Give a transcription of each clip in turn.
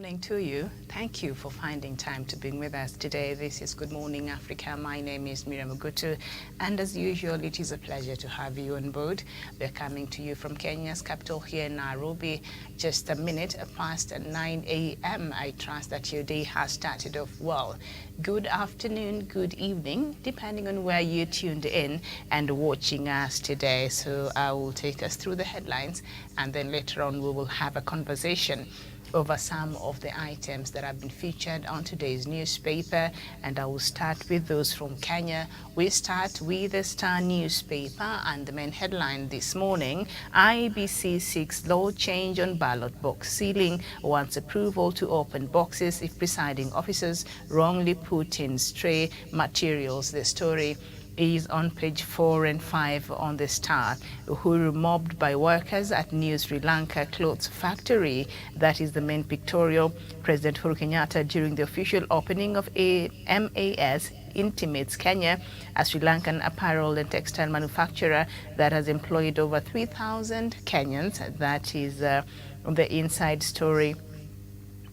morning to you. Thank you for finding time to be with us today. This is Good Morning Africa. My name is Miriam Ogutu, and as usual, it is a pleasure to have you on board. We're coming to you from Kenya's capital here in Nairobi, just a minute past 9 a.m. I trust that your day has started off well. Good afternoon, good evening, depending on where you tuned in and watching us today. So I will take us through the headlines, and then later on we will have a conversation over some of the items that have been featured on today's newspaper, and I will start with those from Kenya. We start with the Star newspaper, and the main headline this morning: IEBC seeks law change on ballot box sealing, wants approval to open boxes if presiding officers wrongly put in stray materials. The story is on page 4 and 5 on the Star. Uhuru mobbed by workers at New Sri Lanka clothes factory. That is the main pictorial. President Uhuru Kenyatta, during the official opening of MAS, intimates Kenya, a Sri Lankan apparel and textile manufacturer that has employed over 3,000 Kenyans. That is the inside story.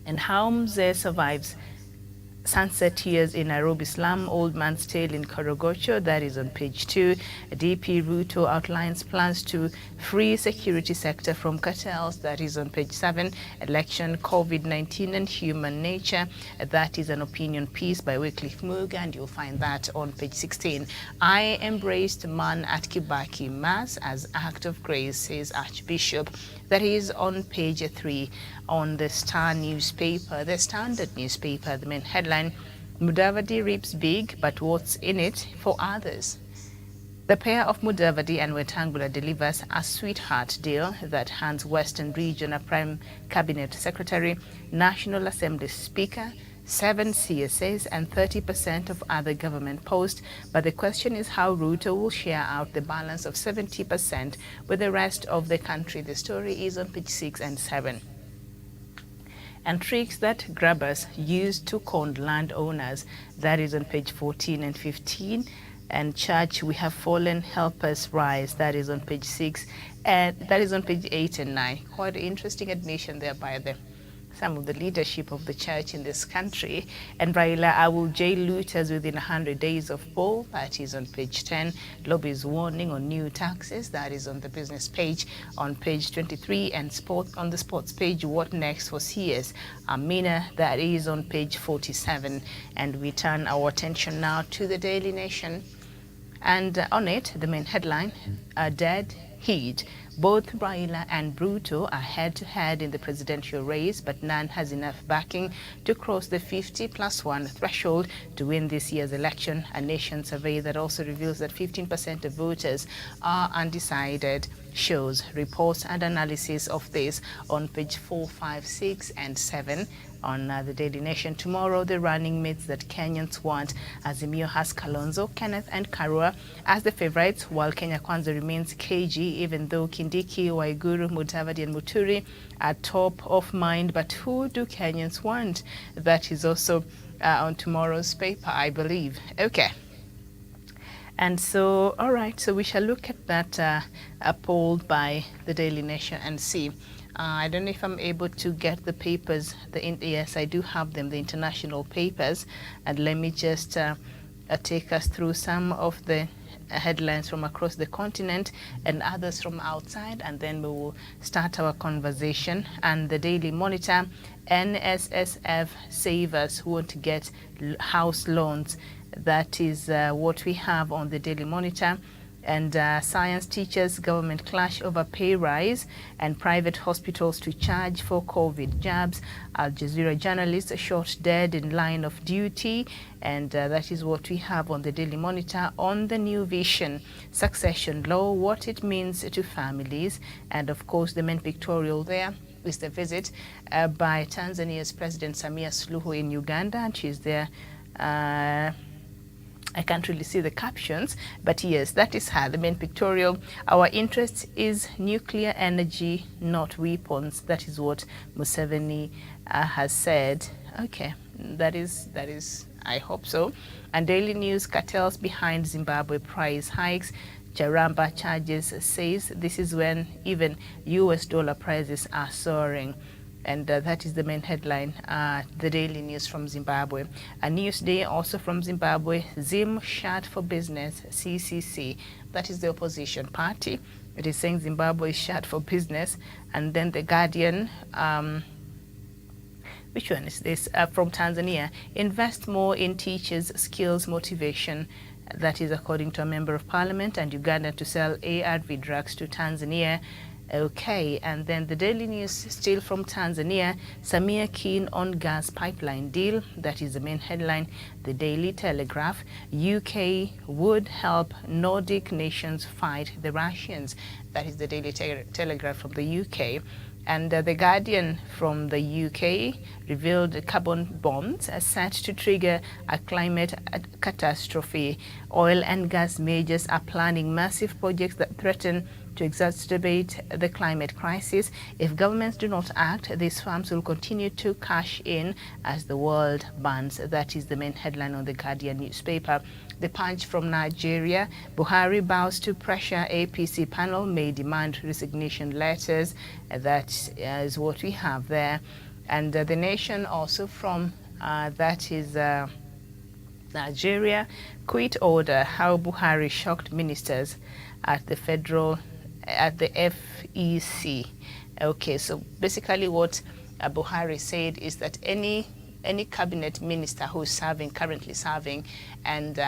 And Haumze survives sunset years in Nairobi slum, old man's tale in Korogocho. That is on page 2. DP Ruto outlines plans to free security sector from cartels. That is on page 7. Election, COVID-19 and human nature. That is an opinion piece by Wycliffe Muga, and you'll find that on page 16. I embraced man at Kibaki Mass as act of grace, says Archbishop. That is on page 3 on the Star newspaper. The Standard newspaper, the main headline: Mudavadi reaps big, but what's in it for others? The pair of Mudavadi and Wetangula delivers a sweetheart deal that hands Western Region a prime cabinet secretary, National Assembly speaker, 7 CSAs and 30% of other government posts. But the question is how Ruto will share out the balance of 70% with the rest of the country. The story is on page 6 and 7. And tricks that grabbers use to con landowners. That is on page 14 and 15. And church, we have fallen, help us rise. That is on page 6. And that is on page 8 and 9. Quite an interesting admission there by some of the leadership of the church in this country. And Raila, I will jail looters within 100 days of poll. That is on page 10. Lobby's warning on new taxes. That is on the business page on page 23. And on the sports page, what next for CS Amina? That is on page 47. And we turn our attention now to the Daily Nation. And on it, the main headline: a dead heat. Both Raila and Ruto are head-to-head in the presidential race, but none has enough backing to cross the 50+1 threshold to win this year's election. A Nation survey that also reveals that 15% of voters are undecided shows reports and analysis of this on page 4, 5, 6, and 7 on the Daily Nation. Tomorrow, the running mates that Kenyans want: Azimio has Kalonzo, Kenneth, and Karua as the favorites, while Kenya Kwanza remains KG, even though Kindiki, Waiguru, Mudavadi, and Muturi are top of mind. But who do Kenyans want? That is also on tomorrow's paper, I believe. Okay. And so, all right, so we shall look at that poll by the Daily Nation and see. I don't know if I'm able to get the papers. Yes, I do have them, the international papers. And let me just take us through some of the headlines from across the continent and others from outside, and then we will start our conversation. And the Daily Monitor: NSSF savers won't get house loans. That is what we have on the Daily Monitor. And science teachers, government clash over pay rise, and private hospitals to charge for COVID jabs. Al Jazeera journalist shot dead in line of duty. And that is what we have on the Daily Monitor. On the New Vision: succession law, what it means to families. And of course, the main pictorial there is the visit by Tanzania's President Samia Suluhu in Uganda, and she's there. I can't really see the captions, but yes, that is her, the main pictorial. Our interest is nuclear energy, not weapons. That is what Museveni has said. Okay, that is, I hope so. And Daily News: cartels behind Zimbabwe price hikes. Charamba charges says this is when even US dollar prices are soaring. And that is the main headline, the daily news from Zimbabwe. A Newsday also from Zimbabwe, Zim shut for business, CCC. That is the opposition party. It is saying Zimbabwe is shut for business. And then the Guardian, which one is this? From Tanzania, invest more in teachers' skills motivation. That is according to a member of parliament. And Uganda to sell ARV drugs to Tanzania. Okay, and then the Daily News still from Tanzania, Samia keen on gas pipeline deal. That is the main headline. The Daily Telegraph, UK would help Nordic nations fight the Russians. That is the Daily Telegraph from the UK. And the Guardian from the UK revealed carbon bombs are set to trigger a climate catastrophe. Oil and gas majors are planning massive projects that threaten to exacerbate the climate crisis. If governments do not act, these firms will continue to cash in as the world burns. That is the main headline on the Guardian newspaper. The Punch from Nigeria, Buhari bows to pressure APC panel may demand resignation letters. That is what we have there. And the Nation also from, that is Nigeria, quit order, how Buhari shocked ministers at the FEC. Okay, so basically what Buhari said is that any cabinet minister who is currently serving, and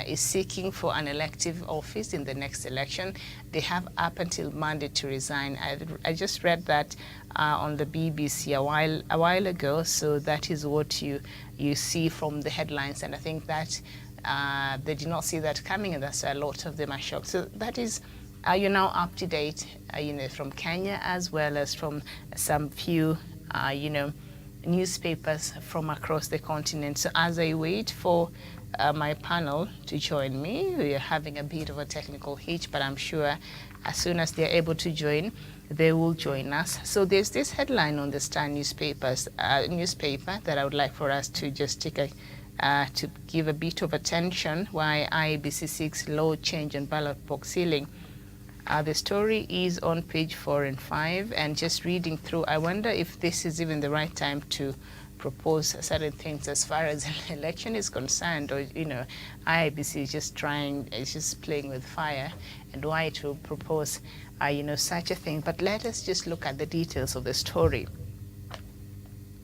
is seeking for an elective office in the next election, they have up until Monday to resign. I just read that on the BBC a while ago, so that is what you see from the headlines, and I think that they did not see that coming, and that's why a lot of them are shocked. So that is, you're now up to date, from Kenya as well as from some few, newspapers from across the continent. So as I wait for my panel to join me, we are having a bit of a technical hitch, but I'm sure as soon as they're able to join, they will join us. So there's this headline on the Star newspaper that I would like for us to just take to give a bit of attention, why IEBC seeks law change on ballot box sealing. The story is on page 4 and 5, and just reading through, I wonder if this is even the right time to propose certain things as far as an election is concerned, or, IIBC is just playing with fire, and why to propose, such a thing. But let us just look at the details of the story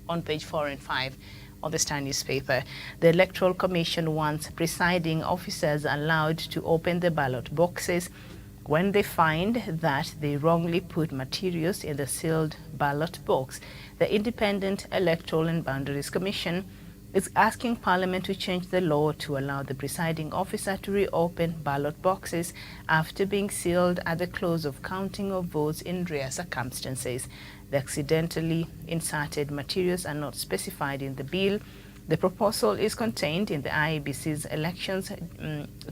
on page 4 and 5. On the Star newspaper, the Electoral Commission wants presiding officers allowed to open the ballot boxes when they find that they wrongly put materials in the sealed ballot box. The Independent Electoral and Boundaries Commission is asking Parliament to change the law to allow the presiding officer to reopen ballot boxes after being sealed at the close of counting of votes in rare circumstances. The accidentally inserted materials are not specified in the bill. The proposal is contained in the IEBC's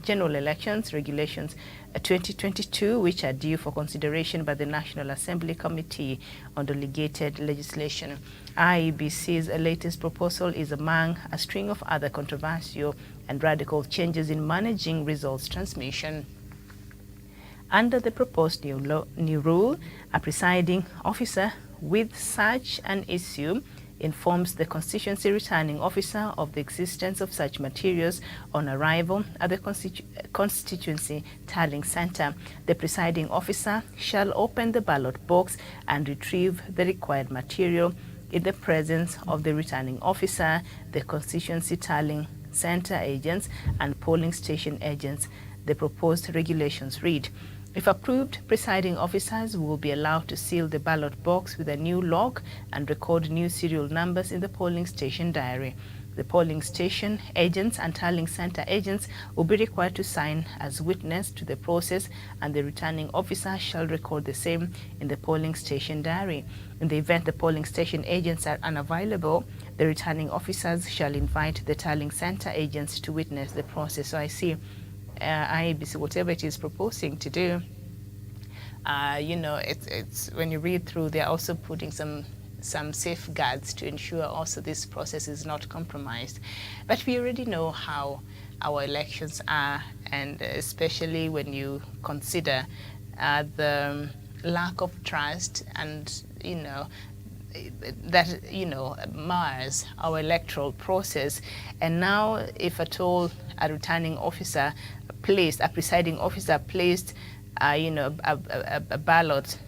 General Elections Regulations 2022, which are due for consideration by the National Assembly Committee on Delegated Legislation. IEBC's latest proposal is among a string of other controversial and radical changes in managing results transmission. Under the proposed new rule, a presiding officer with such an issue informs the constituency returning officer of the existence of such materials on arrival at the constituency tallying center. The presiding officer shall open the ballot box and retrieve the required material in the presence of the returning officer, the constituency tallying center agents, and polling station agents. The proposed regulations read: if approved, presiding officers will be allowed to seal the ballot box with a new lock and record new serial numbers in the polling station diary. The polling station agents and tallying center agents will be required to sign as witness to the process, and the returning officer shall record the same in the polling station diary. In the event the polling station agents are unavailable, the returning officers shall invite the tallying center agents to witness the process. So I see IEBC, whatever it is proposing to do, it's when you read through, they're also putting some safeguards to ensure also this process is not compromised. But we already know how our elections are, and especially when you consider the lack of trust and, that mars our electoral process. And now, if at all a returning officer a presiding officer placed, a ballot.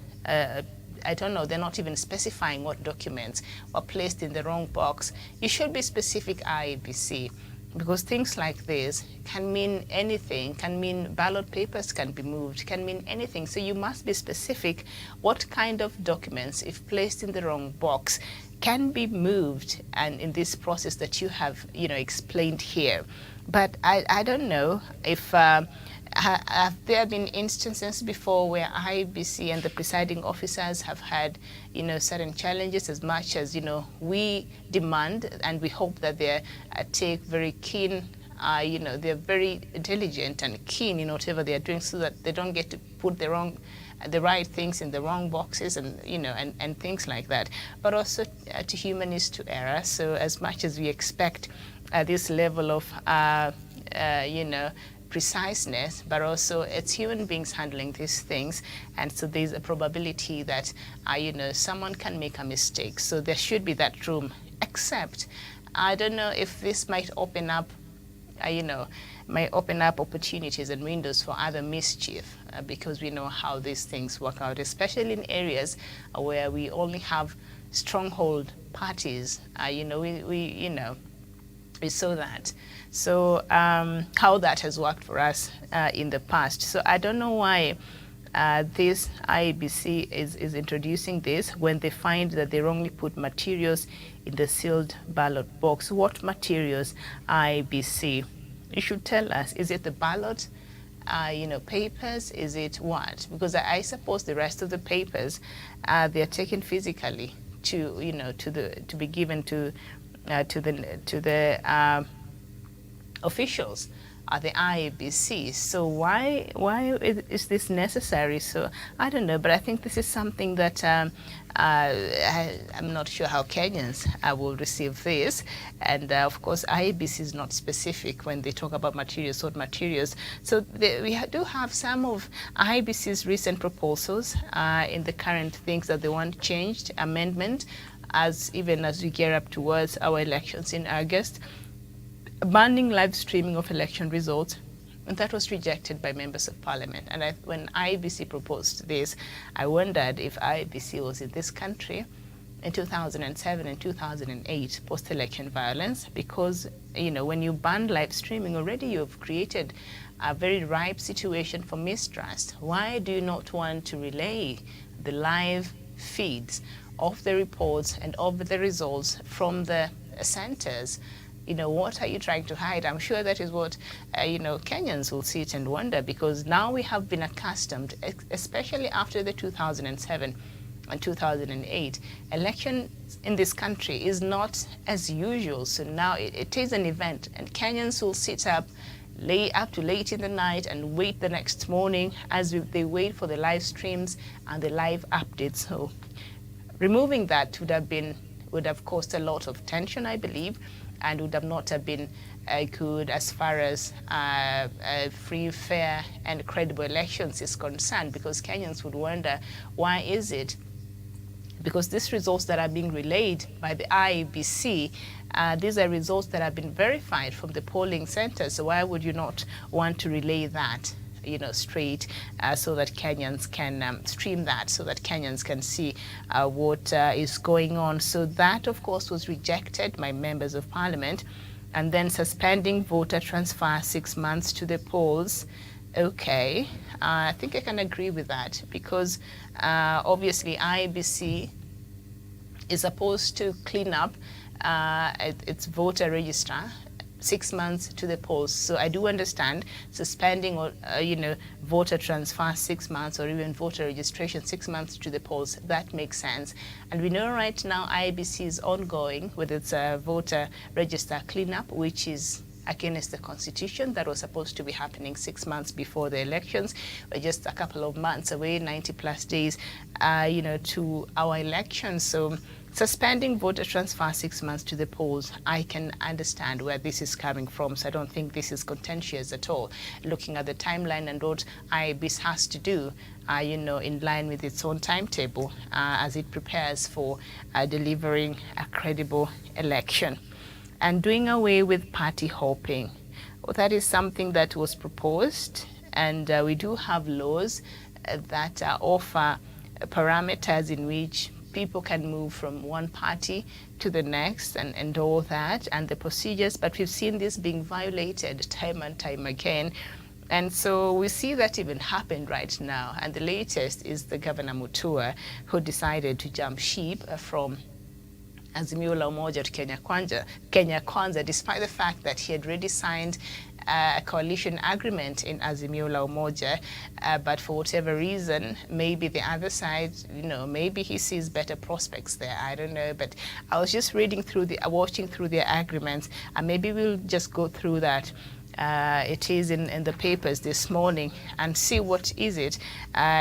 I don't know, they're not even specifying what documents were placed in the wrong box. You should be specific, IEBC, because things like this can mean anything, can mean ballot papers can be moved, can mean anything. So you must be specific what kind of documents, if placed in the wrong box, can be moved, and in this process that you have explained here. But I don't know if have there been instances before where IEBC and the presiding officers have had, certain challenges, as much as, we demand and we hope that they take very keen, they're very diligent and keen in whatever they're doing, so that they don't get to put the right things in the wrong boxes, and and things like that. But also to human is to error. So as much as we expect this level of preciseness, but also it's human beings handling these things, and so there's a probability that someone can make a mistake. So there should be that room. Except I don't know if this might open up opportunities and windows for other mischief, because we know how these things work out, especially in areas where we only have stronghold parties. We saw that. So how that has worked for us in the past. So I don't know why this IEBC is introducing this when they find that they wrongly put materials in the sealed ballot box. What materials, IEBC? You should tell us. Is it the ballot, papers? Is it what? Because I suppose the rest of the papers, they are taken physically to be given to the officials at the IEBC. So why is this necessary? So I don't know, but I think this is something that I'm not sure how Kenyans will receive this. And of course, IEBC is not specific when they talk about materials, what materials. So we do have some of IEBC's recent proposals in the current things that they want changed, amendment, even as we gear up towards our elections in August. Banning live streaming of election results, and that was rejected by members of parliament. And when IEBC proposed this, I wondered if IEBC was in this country in 2007 and 2008 post-election violence, because when you ban live streaming, already you've created a very ripe situation for mistrust. Why do you not want to relay the live feeds of the reports and of the results from the centers? What are you trying to hide? I'm sure that is what, Kenyans will sit and wonder, because now we have been accustomed, especially after the 2007 and 2008 election in this country is not as usual. So now it is an event, and Kenyans will sit up to late in the night and wait the next morning as they wait for the live streams and the live updates. So removing that would have caused a lot of tension, I believe, and would have not have been good as far as free, fair, and credible elections is concerned, because Kenyans would wonder, why is it? Because these results that are being relayed by the IEBC, these are results that have been verified from the polling centers. So why would you not want to relay that, straight, so that Kenyans can stream that, so that Kenyans can see what is going on? So that, of course, was rejected by members of parliament. And then suspending voter transfer 6 months to the polls. Okay, I think I can agree with that, because obviously IEBC is supposed to clean up its voter register 6 months to the polls. So I do understand suspending or voter transfer 6 months, or even voter registration 6 months to the polls. That makes sense. And we know right now IEBC is ongoing with its voter register cleanup, which is against the constitution that was supposed to be happening 6 months before the elections. We're just a couple of months away, 90 plus days, to our elections. So suspending voter transfer 6 months to the polls, I can understand where this is coming from. So I don't think this is contentious at all. Looking at the timeline and what IEBC has to do, in line with its own timetable as it prepares for delivering a credible election. And doing away with party hopping. Well, that is something that was proposed, and we do have laws that offer parameters in which people can move from one party to the next and all that, and the procedures, but we've seen this being violated time and time again. And so we see that even happened right now. And the latest is the Governor Mutua, who decided to jump ship from Azimio la Umoja to Kenya Kwanza, despite the fact that he had already signed a coalition agreement in Azimio la Umoja, but for whatever reason, maybe the other side, maybe he sees better prospects there. I don't know, but I was just watching through their agreements, and maybe we'll just go through that. It is in the papers this morning, and see what is it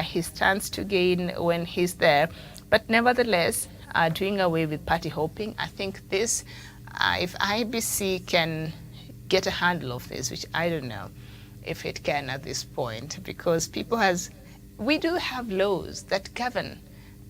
he stands to gain when he's there. But nevertheless, doing away with party hopping, I think this, if IEBC can get a handle of this, which I don't know if it can at this point, because we do have laws that govern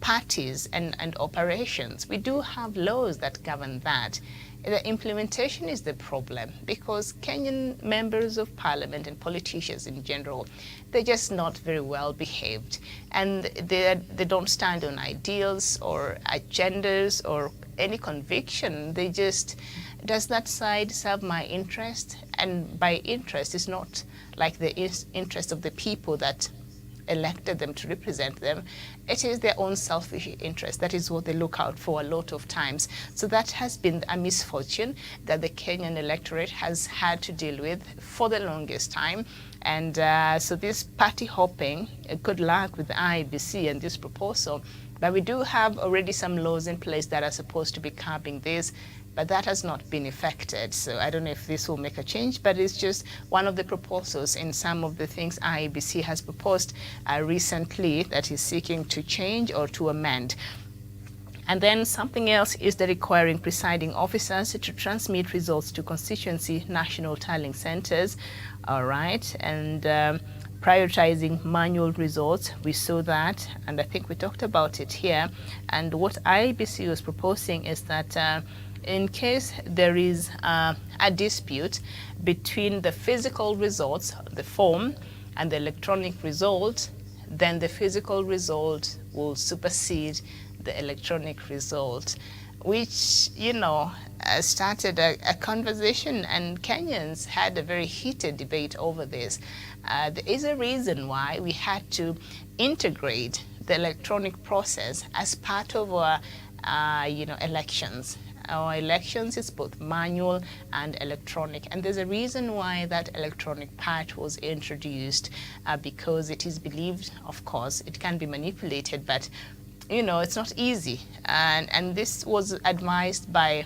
parties and operations. We do have laws that govern that. The implementation is the problem, because Kenyan members of parliament and politicians in general, they're just not very well behaved, and they don't stand on ideals or agendas or any conviction. They just, does that side serve my interest? And by interest, it's not like the interest of the people that elected them to represent them. It is their own selfish interest. That is what they look out for a lot of times. So that has been a misfortune that the Kenyan electorate has had to deal with for the longest time. And so this party hopping, good luck with the IEBC and this proposal. But we do have already some laws in place that are supposed to be curbing this, but that has not been effected. So I don't know if this will make a change, but it's just one of the proposals in some of the things IEBC has proposed recently that is seeking to change or to amend. And then something else is the requiring presiding officers to transmit results to constituency national tallying centers. All right. And prioritizing manual results, we saw that, and I think we talked about it here. And what IEBC was proposing is that in case there is a dispute between the physical results, the form, and the electronic result, then the physical result will supersede the electronic result, which, started a conversation, and Kenyans had a very heated debate over this. There is a reason why we had to integrate the electronic process as part of our, elections. Our elections is both manual and electronic, and there's a reason why that electronic part was introduced, because it is believed, of course, it can be manipulated, but it's not easy, and this was advised by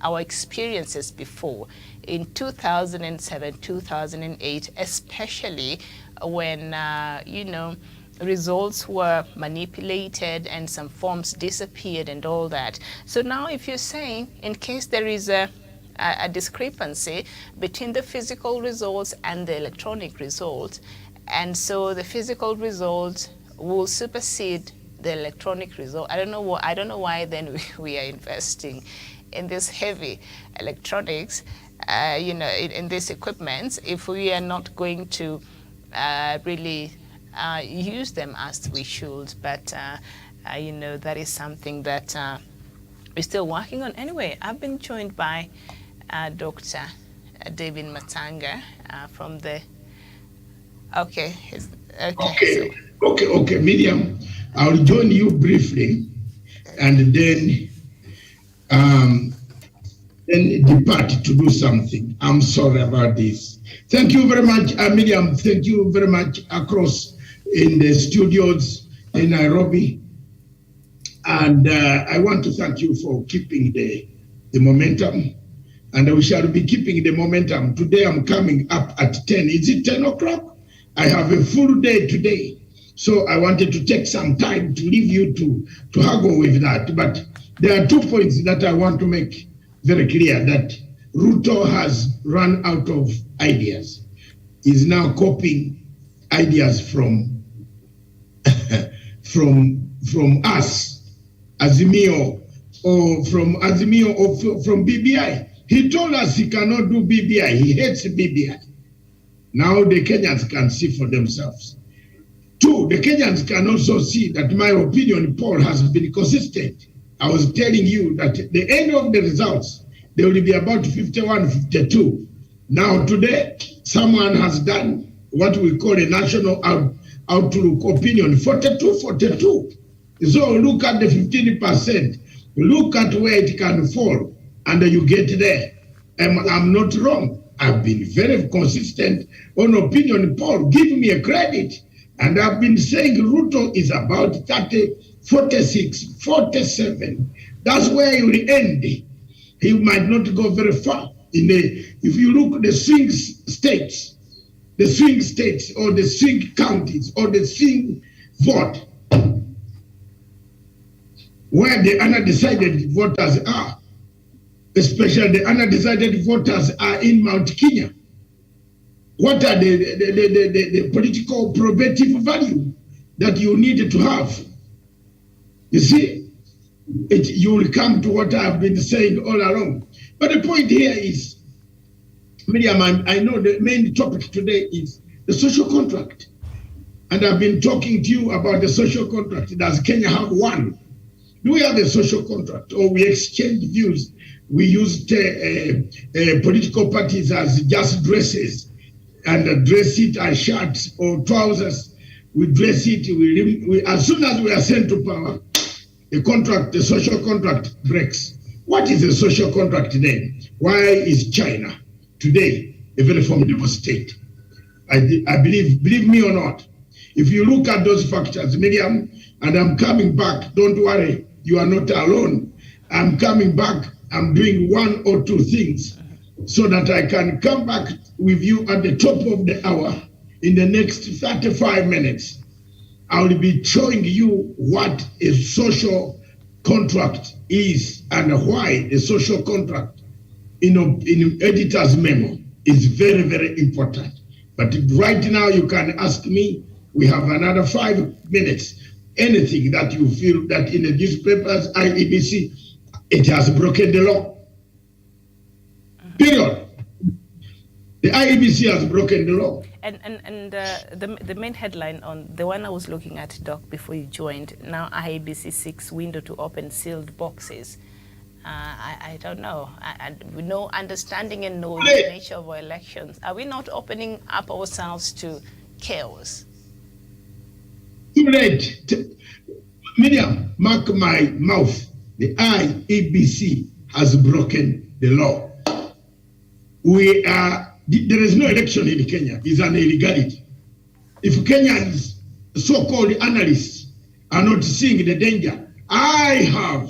our experiences before in 2007, 2008, especially when results were manipulated and some forms disappeared and all that. So now if you're saying, in case there is a discrepancy between the physical results and the electronic result, and so the physical result will supersede the electronic result, I don't know why then we are investing in this heavy electronics, in this equipment, if we are not going to really use them as we should. But that is something that we're still working on. Anyway, I've been joined by Dr. David Matanga from the. Okay, Miriam, I'll join you briefly, and then depart to do something. I'm sorry about this. Thank you very much, Miriam. Thank you very much across in the studios in Nairobi. And I want to thank you for keeping the momentum and we shall be keeping the momentum. Today I'm coming up at 10. Is it 10 o'clock? I have a full day today. So I wanted to take some time to leave you to haggle with that. But there are 2 points that I want to make very clear, that Ruto has run out of ideas. He's now copying ideas from us, Azimio, or from Azimio, or from BBI. He told us he cannot do BBI. He hates BBI. Now the Kenyans can see for themselves. 2, the Kenyans can also see that my opinion poll has been consistent. I was telling you that at the end of the results, there will be about 51, 52. Now today, someone has done what we call a national outlook opinion, 42, 42. So look at the 15%, look at where it can fall, and you get there. I'm not wrong. I've been very consistent on opinion poll. Give me a credit. And I've been saying Ruto is about 30, 46, 47. That's where he will end. He might not go very far. If you look at the swing states or the swing counties or the swing vote, where the undecided voters are, especially the undecided voters are in Mount Kenya. What are the political probative value that you need to have? You see, you will come to what I've been saying all along. But the point here is, Miriam, I know the main topic today is the social contract. And I've been talking to you about the social contract. Does Kenya have one? Do we have a social contract, or we exchange views? We used political parties as just dresses, and dress it as shirts or trousers. We dress it, as soon as we are sent to power, the social contract breaks. What is a social contract then? Why is China today a very formidable state? I believe me or not, if you look at those factors, Miriam, and I'm coming back, don't worry, you are not alone. I'm coming back, I'm doing 1 or 2 things so that I can come back with you at the top of the hour in the next 35 minutes. I will be showing you what a social contract is and why the social contract in editor's memo is very, very important. But right now you can ask me, we have another 5 minutes. Anything that you feel that in the newspapers, IEBC, it has broken the law. Period. The IEBC has broken the law. And the main headline on the one I was looking at, Doc, before you joined, now IEBC 6 window to open sealed boxes. I don't know. We know understanding and knowing the nature of our elections. Are we not opening up ourselves to chaos? Too late. Miriam, mark my mouth. The IEBC has broken the law. There is no election in Kenya. It's an illegality. If Kenyans, so-called analysts, are not seeing the danger, I have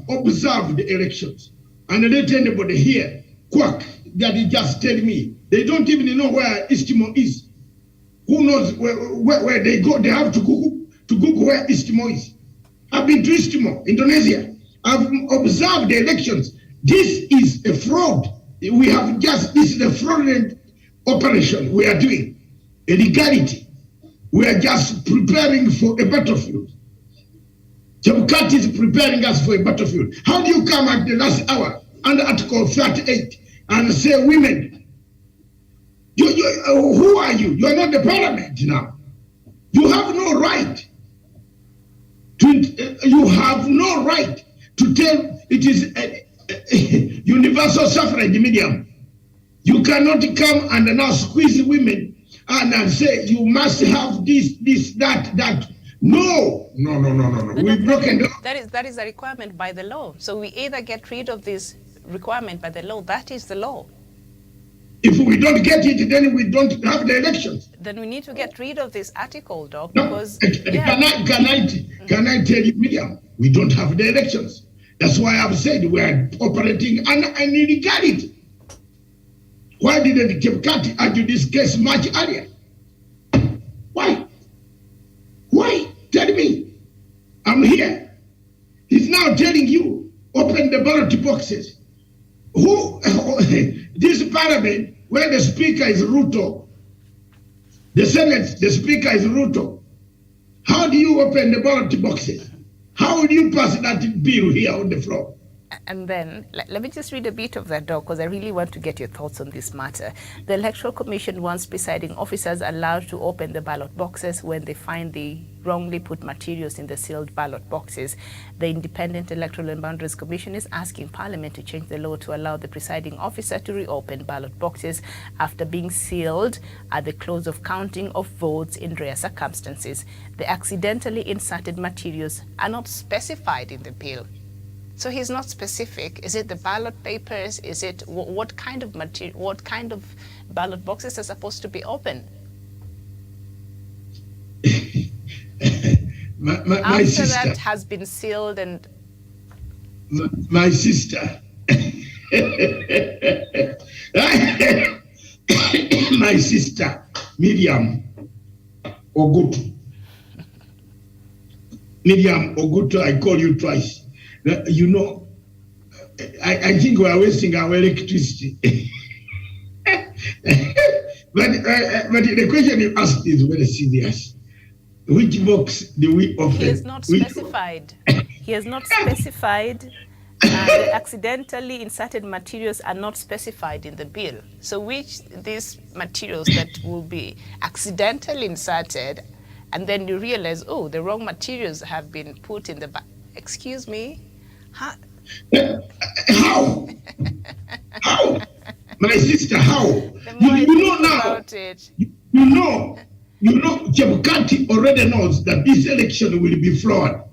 observed the elections, and let anybody here quack that he just tell me they don't even know where East Timor is. Who knows where they go? They have to Google where East Timor is. I've been to East Timor, Indonesia. I've observed the elections. This is a fraud. This is a fraudulent operation we are doing. Illegality. We are just preparing for a battlefield. Chebukati is preparing us for a battlefield. How do you come at the last hour under Article 38 and say women? Who are you? You are not the parliament now. You have no right. You have no right to tell it is a universal suffrage medium. You cannot come and now squeeze women and say you must have this, that. No. We've broken the law. That is a requirement by the law. So we either get rid of this requirement by the law. That is the law. If we don't get it, then we don't have the elections. Then we need to get rid of this article, Doc, no, because... Can I tell you, Miriam, we don't have the elections. That's why I've said we are operating under an illegality. Why didn't Chebukati argue this case much earlier? Why? Why? Tell me. I'm here. He's now telling you, open the ballot boxes. Who, this parliament, where the speaker is Ruto, the Senate, the speaker is Ruto, how do you open the ballot boxes? How will you pass that bill here on the floor? And then, let me just read a bit of that, Doc, because I really want to get your thoughts on this matter. The Electoral Commission wants presiding officers allowed to open the ballot boxes when they find the wrongly put materials in the sealed ballot boxes. The Independent Electoral and Boundaries Commission is asking Parliament to change the law to allow the presiding officer to reopen ballot boxes after being sealed at the close of counting of votes in rare circumstances. The accidentally inserted materials are not specified in the bill. So he's not specific. Is it the ballot papers? Is it what kind of material? What kind of ballot boxes are supposed to be open? my After sister, that has been sealed and my sister, my sister Miriam Ogutu. Miriam Ogutu, I call you twice. You know, I think we are wasting our electricity. but the question you asked is very serious. Which box do we open? He has not specified. He has not specified. The accidentally inserted materials are not specified in the bill. So which these materials that will be accidentally inserted, and then you realize, oh, the wrong materials have been put in the excuse me? How? How? My sister, how? You know now. About it. You know, Chebukati already knows that this election will be flawed.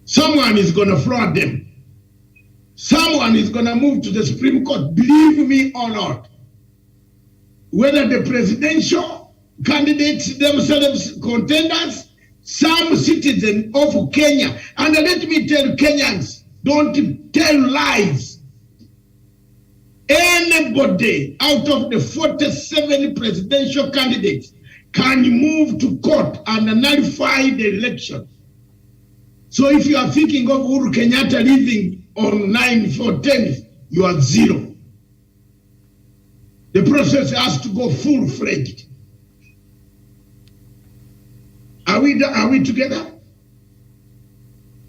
Someone is going to fraud them. Someone is going to move to the Supreme Court, believe me or not. Whether the presidential candidates themselves contenders, some citizen of Kenya, and let me tell Kenyans, don't tell lies. Anybody out of the 47 presidential candidates can move to court and nullify the election. So if you are thinking of Uhuru Kenyatta leaving on 9/10, you are zero. The process has to go full-fledged. Are we together?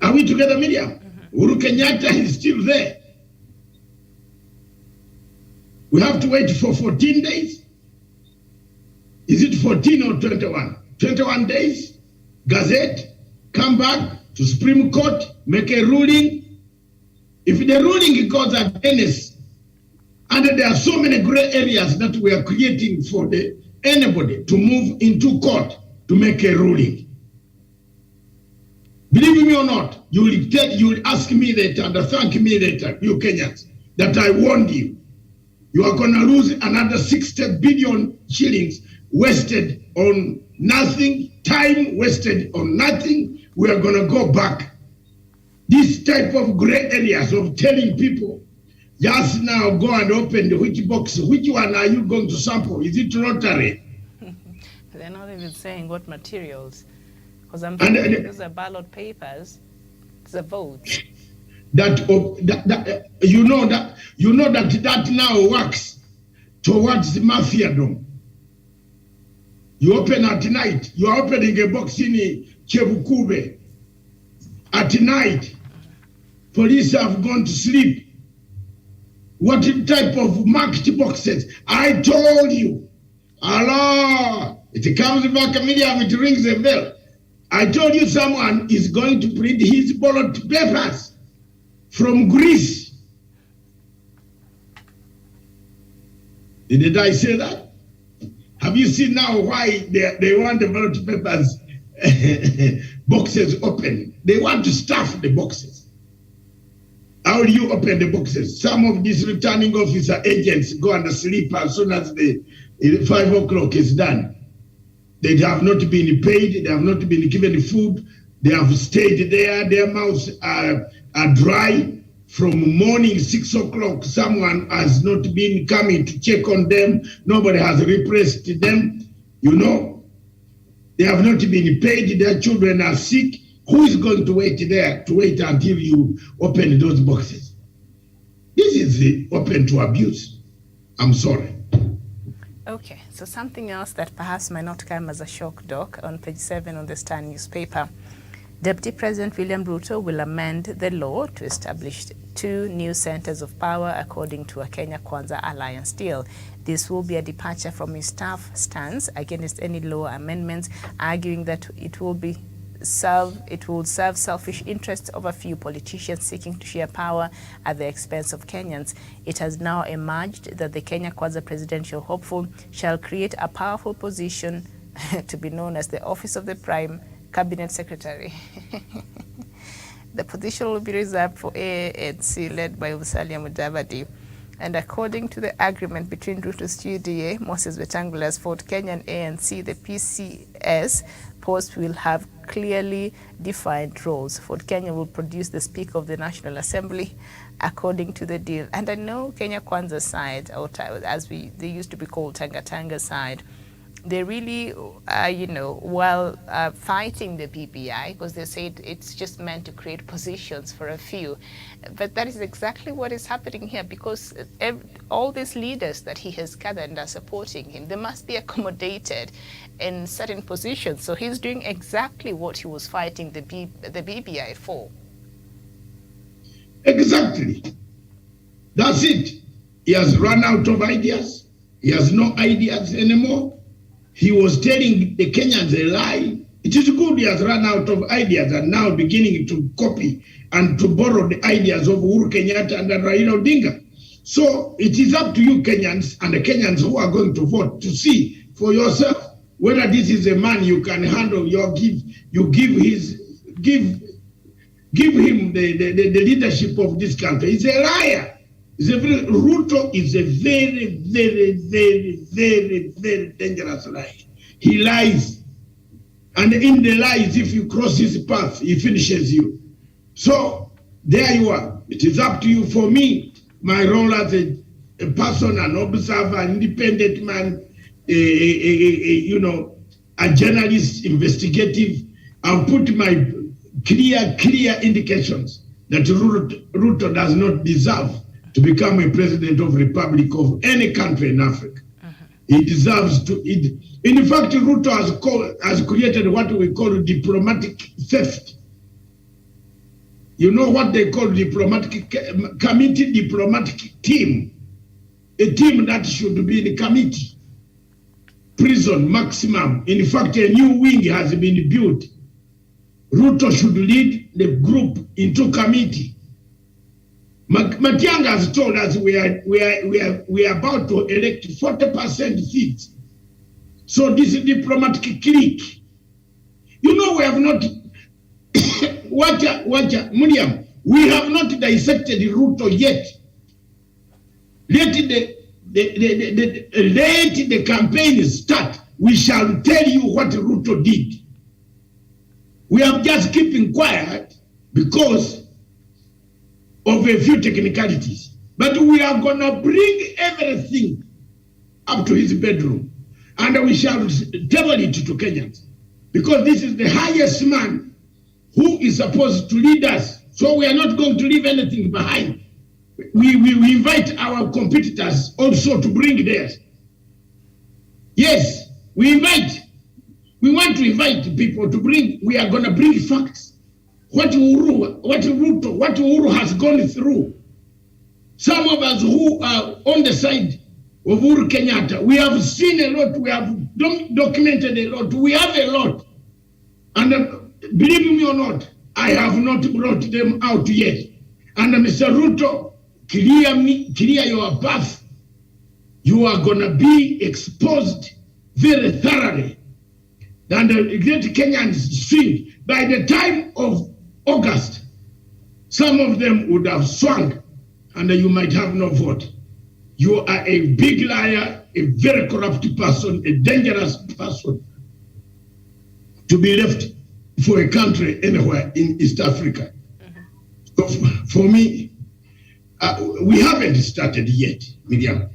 Are we together, Miriam? Uhuru Kenyatta is still there. We have to wait for 14 days. Is it 14 or 21? 21 days. Gazette, come back to Supreme Court, make a ruling. If the ruling goes against, and there are so many gray areas that we are creating for anybody to move into court to make a ruling. Believe me or not, you will ask me later and thank me later, you Kenyans, that I warned you. You are going to lose another 60 billion shillings wasted on nothing, time wasted on nothing. We are going to go back. This type of gray areas of telling people, just now go and open the which box, which one are you going to sample? Is it lottery? They're not even saying what materials. Because I'm thinking those are ballot papers, the votes. You know that now works towards the mafiadom. You open at night. You are opening a box in Chebukube. At night, police have gone to sleep. What type of marked boxes? I told you. Allah, it comes back immediately, it rings a bell. I told you someone is going to print his ballot papers from Greece. Did I say that? Have you seen now why they want the ballot papers boxes open? They want to stuff the boxes. How do you open the boxes? Some of these returning officer agents go and sleep as soon as the 5 o'clock is done. They have not been paid. They have not been given food. They have stayed there. Their mouths are dry. From morning 6 o'clock, someone has not been coming to check on them. Nobody has repressed them. You know, they have not been paid. Their children are sick. Who is going to wait there to wait until you open those boxes? This is open to abuse. I'm sorry. Okay, so something else that perhaps might not come as a shock, Doc, on page 7 of the Star newspaper. Deputy President William Ruto will amend the law to establish 2 new centers of power according to a Kenya Kwanza alliance deal. This will be a departure from his staff stance against any law amendments, arguing that it will serve selfish interests of a few politicians seeking to share power at the expense of Kenyans. It has now emerged that the Kenya Kwanza presidential hopeful shall create a powerful position to be known as the Office of the Prime Cabinet Secretary. The position will be reserved for ANC, led by Musalia Mudavadi. And according to the agreement between Ruto's UDA, Moses Wetangula's Ford Kenya and ANC, the PCS post will have clearly defined roles. Ford Kenya will produce the Speaker of the National Assembly according to the deal. And I know Kenya Kwanza side, or they used to be called Tanga side, they really, while fighting the BBI, because they said it's just meant to create positions for a few. But that is exactly what is happening here, because all these leaders that he has gathered and are supporting him, they must be accommodated in certain positions. So he's doing exactly what he was fighting the BBI for. Exactly. That's it. He has run out of ideas. He has no ideas anymore. He was telling the Kenyans a lie. It is good he has run out of ideas and now beginning to copy and to borrow the ideas of Uhuru Kenyatta and Raila Odinga. So it is up to you Kenyans and the Kenyans who are going to vote to see for yourself whether this is a man you can handle. Give him the leadership of this country. He's a liar. Ruto is a very, very, very, very, very dangerous liar. He lies. And in the lies, if you cross his path, he finishes you. So, there you are. It is up to you. For me, my role as a person, an observer, an independent man, a journalist, investigative, I'll put my clear indications that Ruto does not deserve to become a president of Republic of any country in Africa. He deserves to. In fact, Ruto has created what we call diplomatic theft. You know what they call diplomatic committee, diplomatic team. A team that should be the committee. Prison maximum. In fact, a new wing has been built. Ruto should lead the group into committee. Matiang'i has told us we are about to elect 40% seats. So this is diplomatic clique. You know, we have not Miriam, we have not dissected Ruto yet. Let the campaign start. We shall tell you what Ruto did. We are just keeping quiet because of a few technicalities. But we are going to bring everything up to his bedroom. And we shall tell it to Kenyans. Because this is the highest man who is supposed to lead us. So we are not going to leave anything behind. We invite our competitors also to bring theirs. Yes, we invite. We want to invite people to bring. We are going to bring facts. What Uhuru has gone through. Some of us who are on the side of Uhuru Kenyatta, we have seen a lot, we have documented a lot, we have a lot. And believe me or not, I have not brought them out yet. And Mr. Ruto, clear your path. You are going to be exposed very thoroughly. And the great Kenyans see by the time of August, some of them would have swung and you might have no vote. You are a big liar, a very corrupt person, a dangerous person to be left for a country anywhere in East Africa. So for me, we haven't started yet, Miriam.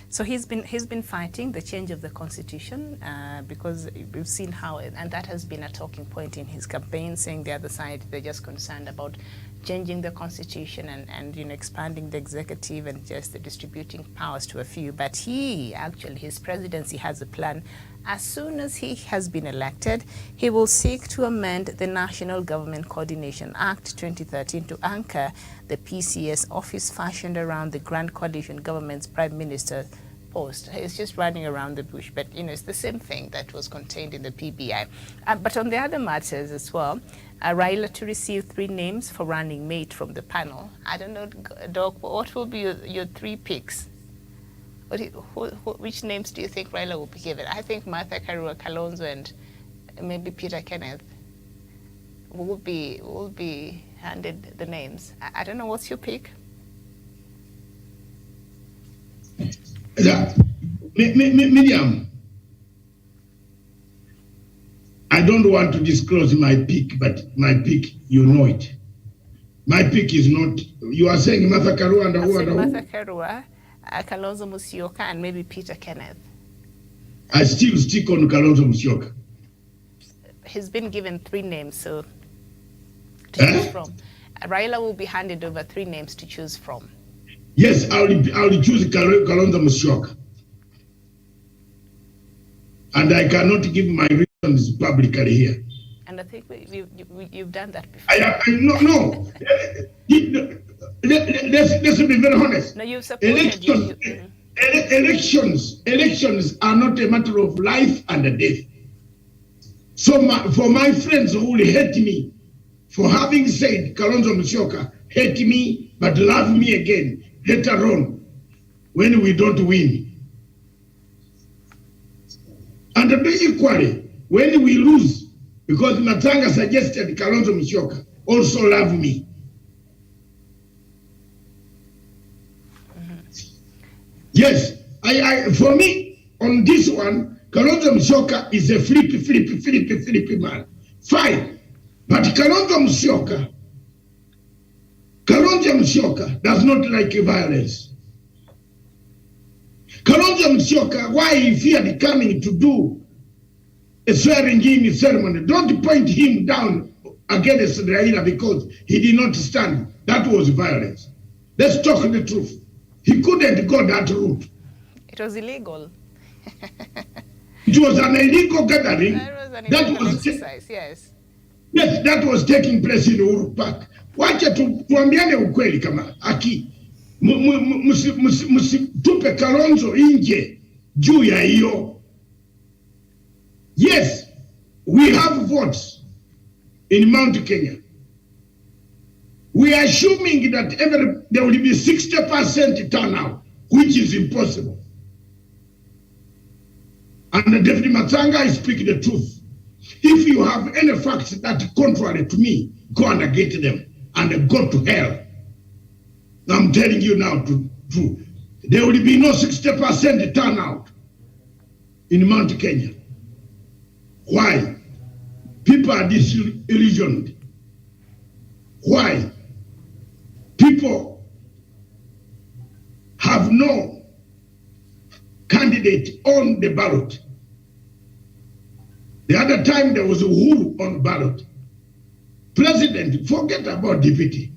So he's been fighting the change of the constitution because we've seen how, and that has been a talking point in his campaign, saying the other side, they're just concerned about changing the constitution and expanding the executive and just distributing powers to a few. But his presidency has a plan. As soon as he has been elected, he will seek to amend the National Government Coordination Act 2013 to anchor the PCS office fashioned around the Grand Coalition government's prime minister post. It's just running around the bush, but it's the same thing that was contained in the PBI. But on the other matters as well, Raila to receive 3 names for running mate from the panel. I don't know, Doc, what will be your 3 picks? Which names do you think Raila will be given? I think Martha Karua, Kalonzo, and maybe Peter Kenneth will be handed the names. I don't know, what's your pick? Miriam, I don't want to disclose my pick, but my pick, you know it. My pick is not, you are saying Martha Karua and who? Martha Karua, Kalonzo Musyoka, and maybe Peter Kenneth. I still stick on Kalonzo Musyoka. He's been given 3 names, so to choose from. Raila will be handed over 3 names to choose from. Yes, I'll choose Kalonzo Musyoka. And I cannot give my reasons publicly here. And I think you've done that before. No. Let's be very honest. No, you've supported elections are not a matter of life and death. So for my friends who will hate me for having said Kalonzo Musyoka, hate me but love me again later on when we don't win. And equally, when we lose, because Matanga suggested Kalonzo Musyoka also love me. Yes, for me, on this one, Kalonzo Musyoka is a flippy man. Fine. But Kalonzo Musyoka does not like violence. Kalonzo Musyoka, why he feared coming to do a swearing-in ceremony, don't point him down against Raila because he did not stand. That was violence. Let's talk the truth. He couldn't go that route. It was illegal. It was an illegal gathering. That was an exercise, yes. Yes, that was taking place in Uhuru Park. Wacha tuambiane ukweli kama aki. Msitupe Kalonzo nje juu ya hiyo. Yes, we have votes in Mount Kenya. We are assuming that there will be 60% turnout, which is impossible. And David Matanga is speaking the truth. If you have any facts that are contrary to me, go and get them and go to hell. I'm telling you now, there will be no 60% turnout in Mount Kenya. Why? People are disillusioned. Why? People have no candidate on the ballot. The other time there was Uhuru on ballot. President, forget about deputy.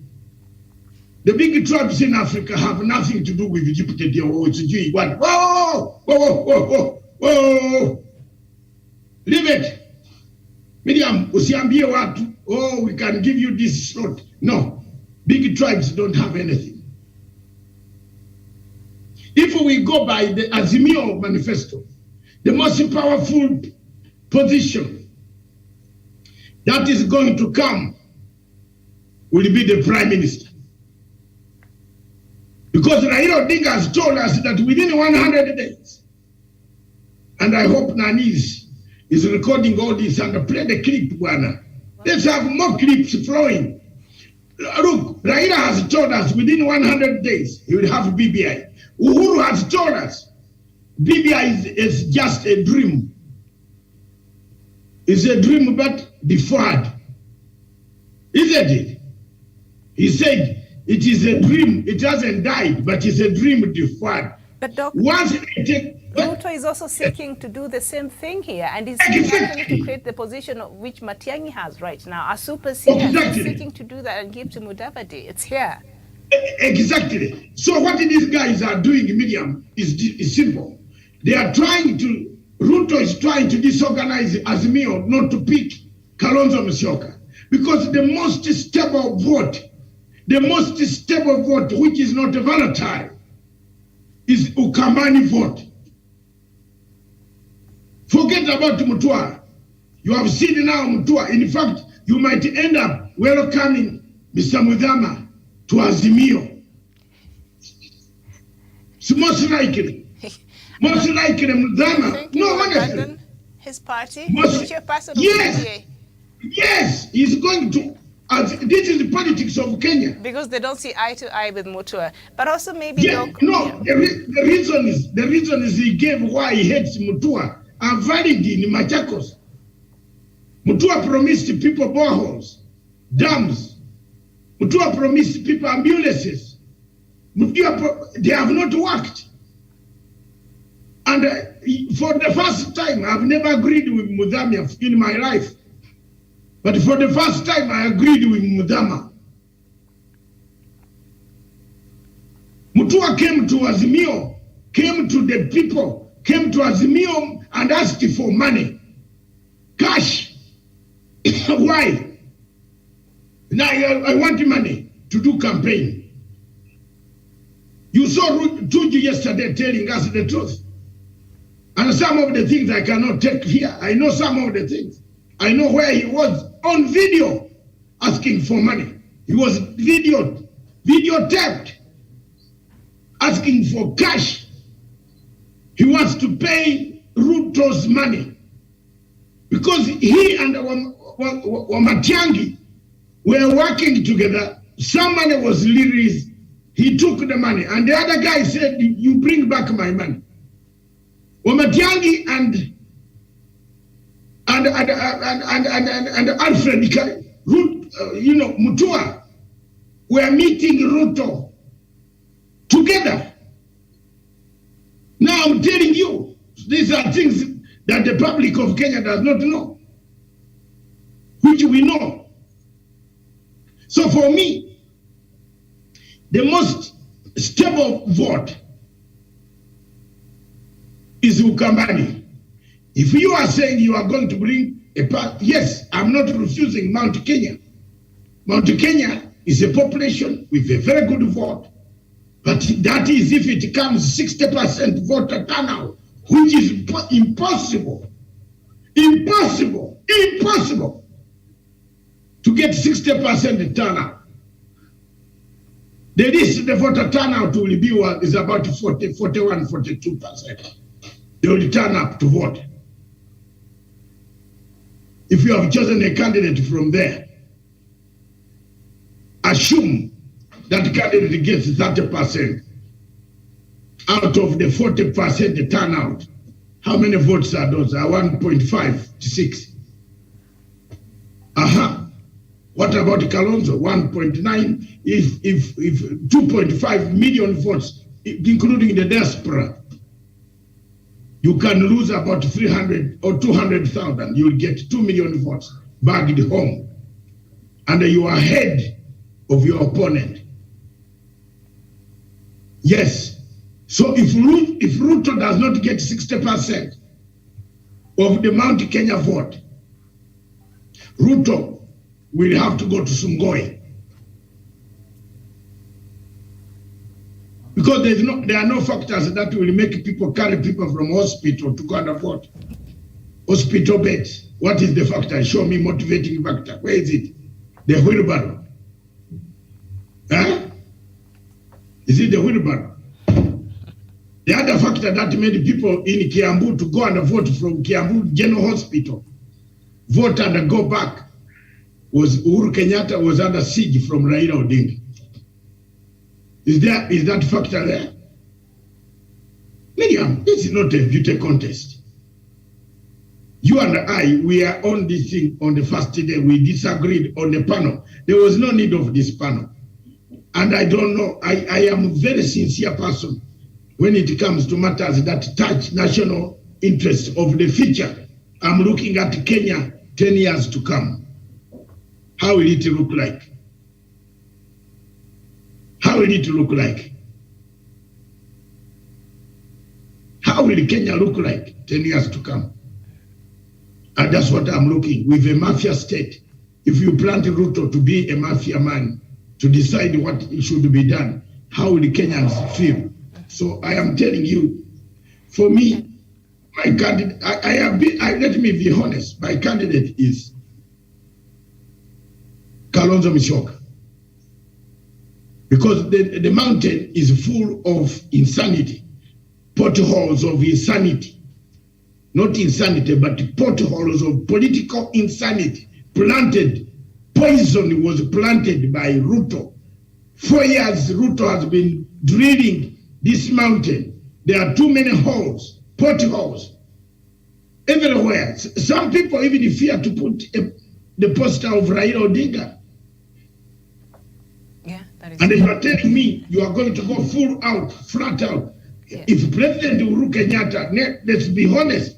The big tribes in Africa have nothing to do with deputy or G1. Whoa! Leave it. Miriam, usiambie watu, we can give you this slot. No, big tribes don't have anything. If we go by the Azimio manifesto, the most powerful position that is going to come will be the prime minister. Because Raila Odinga has told us that within 100 days, and I hope Nanis is recording all this and play the clip, Buana. Let's have more clips flowing. Look, Raila has told us within 100 days he will have BBI. Uhuru has told us BBI is just a dream. It's a dream, but deferred, isn't it? He said it is a dream. It hasn't died, but it's a dream deferred. But Doc, Once they take, Ruto is also seeking to do the same thing here, and he's seeking actually to create the position of which Matiang'i has right now. A super senior is seeking to do that and give to Mudavadi. It's here. Exactly. So what these guys are doing, Miriam, is simple. They are trying to, Ruto is trying to disorganize Azimio not to pick Kalonzo Musyoka. Because the most stable vote, which is not volatile, is Ukambani vote. Forget about Mutua. You have seen now Mutua. In fact, you might end up welcoming Mr. Mudhama to Azimio. So most likely Mudhama. No, honestly. His party? Yes, he's going to. This is the politics of Kenya. Because they don't see eye to eye with Mutua. But also maybe... The reason is he gave why he hates Mutua are valid in Machakos. Mutua promised people boreholes, dams. Mutua promised people ambulances. They have not worked. And for the first time, I've never agreed with Mudhama in my life. But for the first time, I agreed with Mudhama. Mutua came to Azimio, came to the people, came to Azimio and asked for money. Cash. Why? Now I want money to do campaign. You saw Tuju yesterday telling us the truth. And some of the things I cannot take here. I know some of the things. I know where he was on video asking for money. He was videotaped asking for cash. He wants to pay Ruto's money because he and Matiang'i were working together. Some money was released. He took the money, and the other guy said, "You bring back my money." Matiang'i and Alfred, Mutua were meeting Ruto together. Now I'm telling you, these are things that the public of Kenya does not know, which we know. So for me, the most stable vote is Ukambani. If you are saying you are going to bring a part, yes, I'm not refusing Mount Kenya. Mount Kenya is a population with a very good vote. But that is if it comes 60% voter turnout, which is impossible. Impossible to get 60% turnout. The least the voter turnout will be is about 41, 42%. They will turn up to vote. If you have chosen a candidate from there, assume that candidate gets 30% out of the 40% turnout. How many votes are those? Are 1.5 to 6. What about Kalonzo? 1.9. If 2.5 million votes, including the diaspora, you can lose about 300 or 200,000. You will get 2 million votes bagged home. And you are ahead of your opponent. Yes. So if Ruto does not get 60% of the Mount Kenya vote, Ruto will have to go to Sungoi. Because there are no factors that will make people carry people from hospital to go and vote. Hospital beds. What is the factor? Show me motivating factor. Where is it? The wheelbarrow. Huh? Is it the wheelbarrow? The other factor that made people in Kiambu to go and vote from Kiambu General Hospital, vote and go back, was Uhuru Kenyatta was under siege from Raila Odinga. Is that factor there? Miriam, this is not a beauty contest. You and I, we are on this thing on the first day. We disagreed on the panel. There was no need of this panel. And I don't know, I am a very sincere person when it comes to matters that touch national interests of the future. I'm looking at Kenya 10 years to come. How will it look like? How will it look like? How will Kenya look like 10 years to come? And that's what I'm looking, with a mafia state. If you plant Ruto to be a mafia man, to decide what should be done, how will the Kenyans feel? So I am telling you, for me, my candidate, let me be honest, my candidate is Kalonzo Musyoka. Because the mountain is full of insanity, potholes of insanity. Not insanity, but potholes of political insanity planted. Poison was planted by Ruto. 4 years Ruto has been drilling this mountain. There are too many holes, potholes, everywhere. Some people even fear to put the poster of Raila Odinga. Yeah, that is. And you are telling me you are going to go full out, flat out. Yeah. If President Uhuru Kenyatta, let's be honest,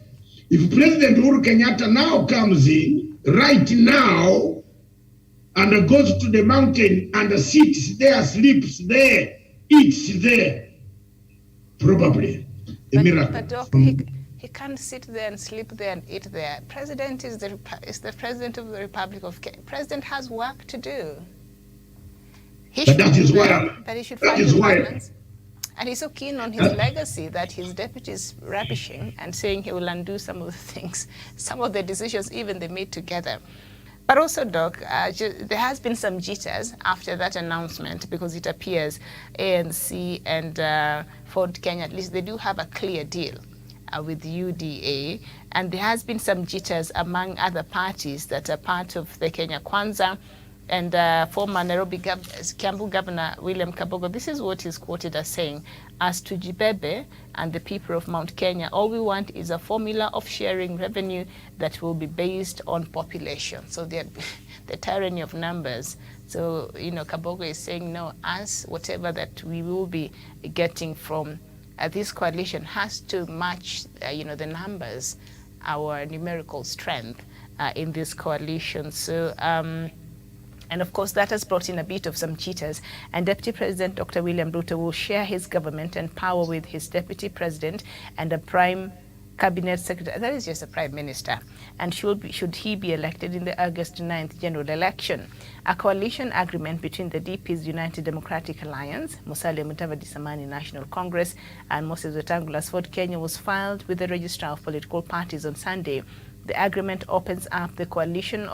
if President Uhuru Kenyatta now comes in, right now, and goes to the mountain and sits there, sleeps there, eats there, probably a miracle. But Doc, he can't sit there and sleep there and eat there. President is the president of the Republic of Kenya. President has work to do. He should that is why but he should that find is the why balance. And he's so keen on his legacy that his deputy is ravishing and saying he will undo some of the things, some of the decisions even they made together. But also, Doc, there has been some jitters after that announcement because it appears ANC and Ford Kenya, at least they do have a clear deal with UDA. And there has been some jitters among other parties that are part of the Kenya Kwanza. And former Nairobi Kiambu Governor William Kabogo, this is what he's quoted as saying, as to Jibebe and the people of Mount Kenya, all we want is a formula of sharing revenue that will be based on population. So the tyranny of numbers. So, you know, Kabogo is saying, no, us, whatever that we will be getting from this coalition has to match, the numbers, our numerical strength in this coalition. So, and of course, that has brought in a bit of some jitters. And Deputy President Dr. William Ruto will share his government and power with his Deputy President and a Prime Cabinet Secretary. That is just a Prime Minister. And should he be elected in the August 9th general election. A coalition agreement between the DP's United Democratic Alliance, Musalia Mudavadi Samani National Congress, and Moses Wetangula's Ford Kenya was filed with the Registrar of Political Parties on Sunday. The agreement opens up the coalition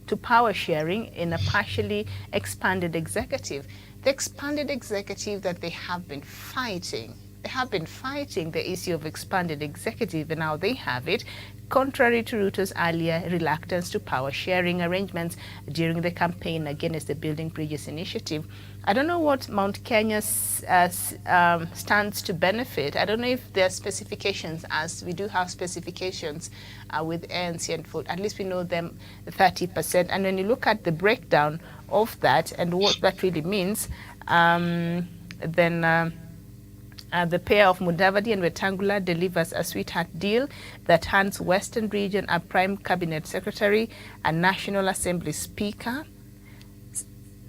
to power sharing in a partially expanded executive. The expanded executive that they have been fighting. They have been fighting the issue of expanded executive, and now they have it, contrary to Ruto's earlier reluctance to power sharing arrangements during the campaign against the Building Bridges initiative. I don't know what Mount Kenya stands to benefit. I don't know if there are specifications, as we do have specifications with ANC and Ford. At least we know them 30%. And when you look at the breakdown of that and what that really means, then the pair of Mudavadi and Wetangula delivers a sweetheart deal that hands Western Region a Prime Cabinet Secretary, a National Assembly Speaker.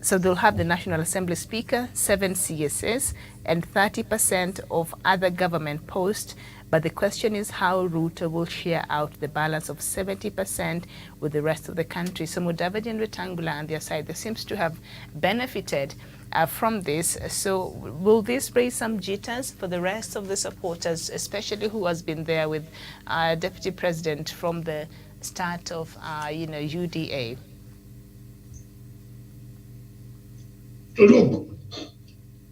So they'll have the National Assembly Speaker, 7 CSS, and 30% of other government posts. But the question is how Ruto will share out the balance of 70% with the rest of the country. So Mudavadi and Wetangula on their side, they seems to have benefited from this. So will this raise some jitters for the rest of the supporters, especially who has been there with Deputy President from the start of, UDA? Look,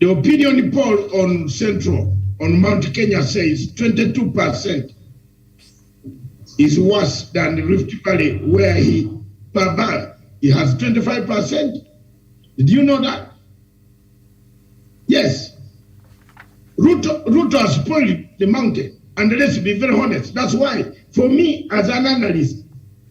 the opinion poll on Central, on Mount Kenya says 22% is worse than the Rift Valley, where he has 25%. Did you know that? Yes. Ruto has spoiled the mountain. And let's be very honest, that's why For me, as an analyst,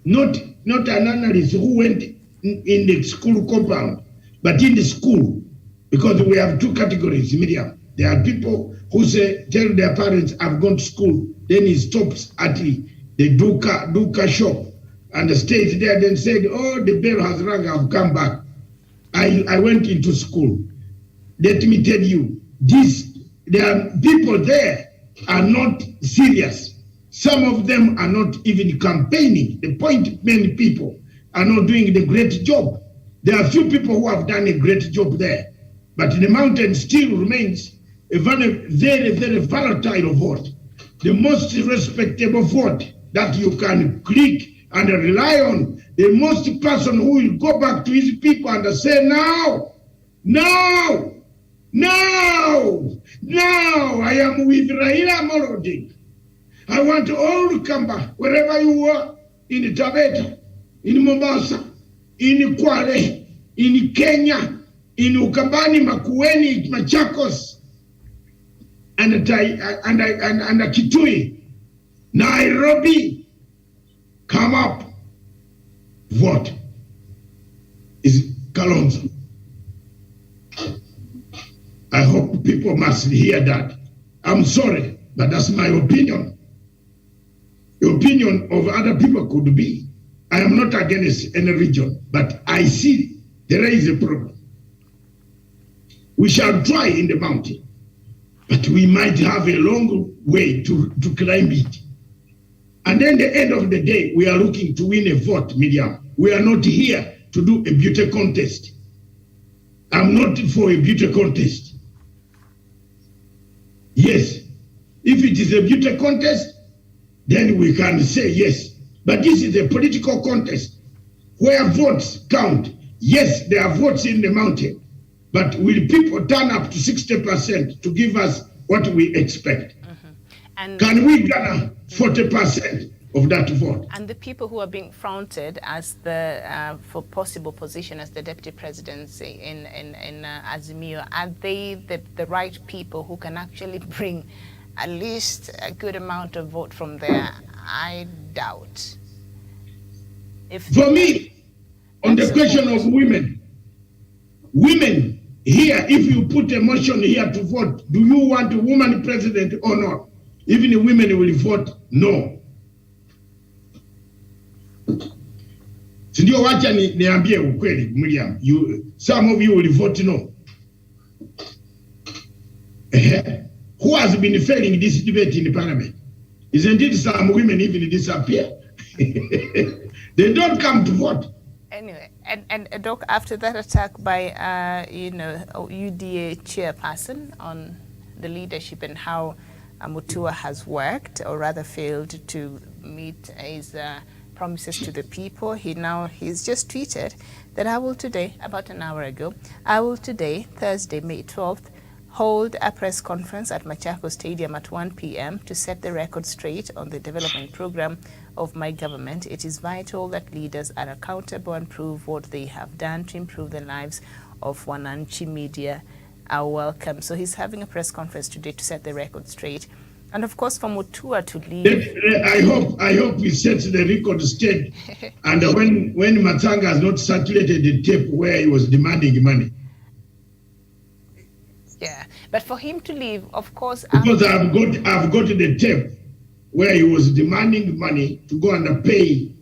not an analyst who went in the school compound, but in the school, because we have two categories, Miriam. There are people who tell their parents, I've gone to school, then he stops at the Duka shop and stays there, then said, oh, the bell has rung, I've come back. I went into school. Let me tell you, there are people there are not serious. Some of them are not even campaigning. The point, many people are not doing the great job. There are few people who have done a great job there. But the mountain still remains a very, very, very volatile vote. The most respectable vote that you can click and rely on. The most person who will go back to his people and say, now, I am with Raila Amolo Odinga. I want all to come back, wherever you are, in Taveta, in Mombasa, in Kwale, in Kenya, in Ukambani, Makueni, Machakos, and Kitui, Nairobi, come up. Vote is Kalonzo. I hope people must hear that. I'm sorry, but that's my opinion. The opinion of other people could be. I am not against any region, but I see there is a problem. We shall try in the mountain, but we might have a long way to climb it. And then the end of the day, we are looking to win a vote, Miriam. We are not here to do a beauty contest. I'm not for a beauty contest. Yes, if it is a beauty contest, then we can say yes. But this is a political contest where votes count. Yes, there are votes in the mountain, but will people turn up to 60% to give us what we expect? And can we gather 40% of that vote? And the people who are being fronted as the for possible position as the deputy presidency in Azimio, are they the right people who can actually bring at least a good amount of vote from there? I doubt. For me, on the question of women here, if you put a motion here to vote, do you want a woman president or not? Even the women will vote no. Sindio, wacha niambie ukweli, Miriam. Some of you will vote no. Who has been failing this debate in the parliament? Isn't it some women even disappear? They don't come to vote. Anyway, and Doc, after that attack by UDA chairperson on the leadership and how Mutua has worked, or rather failed to meet his promises to the people, he's just tweeted that I will today, about an hour ago, Thursday, May 12th, hold a press conference at Machakos Stadium at 1 p.m. to set the record straight on the development program of my government. It is vital that leaders are accountable and prove what they have done to improve the lives of Wananchi. Media are welcome. So he's having a press conference today to set the record straight. And of course, for Mutua to leave. I hope we set the record straight. And when Matanga has not circulated the tape where he was demanding money. Yeah, but for him to leave, of course. Because I've got the tape where he was demanding money to go and pay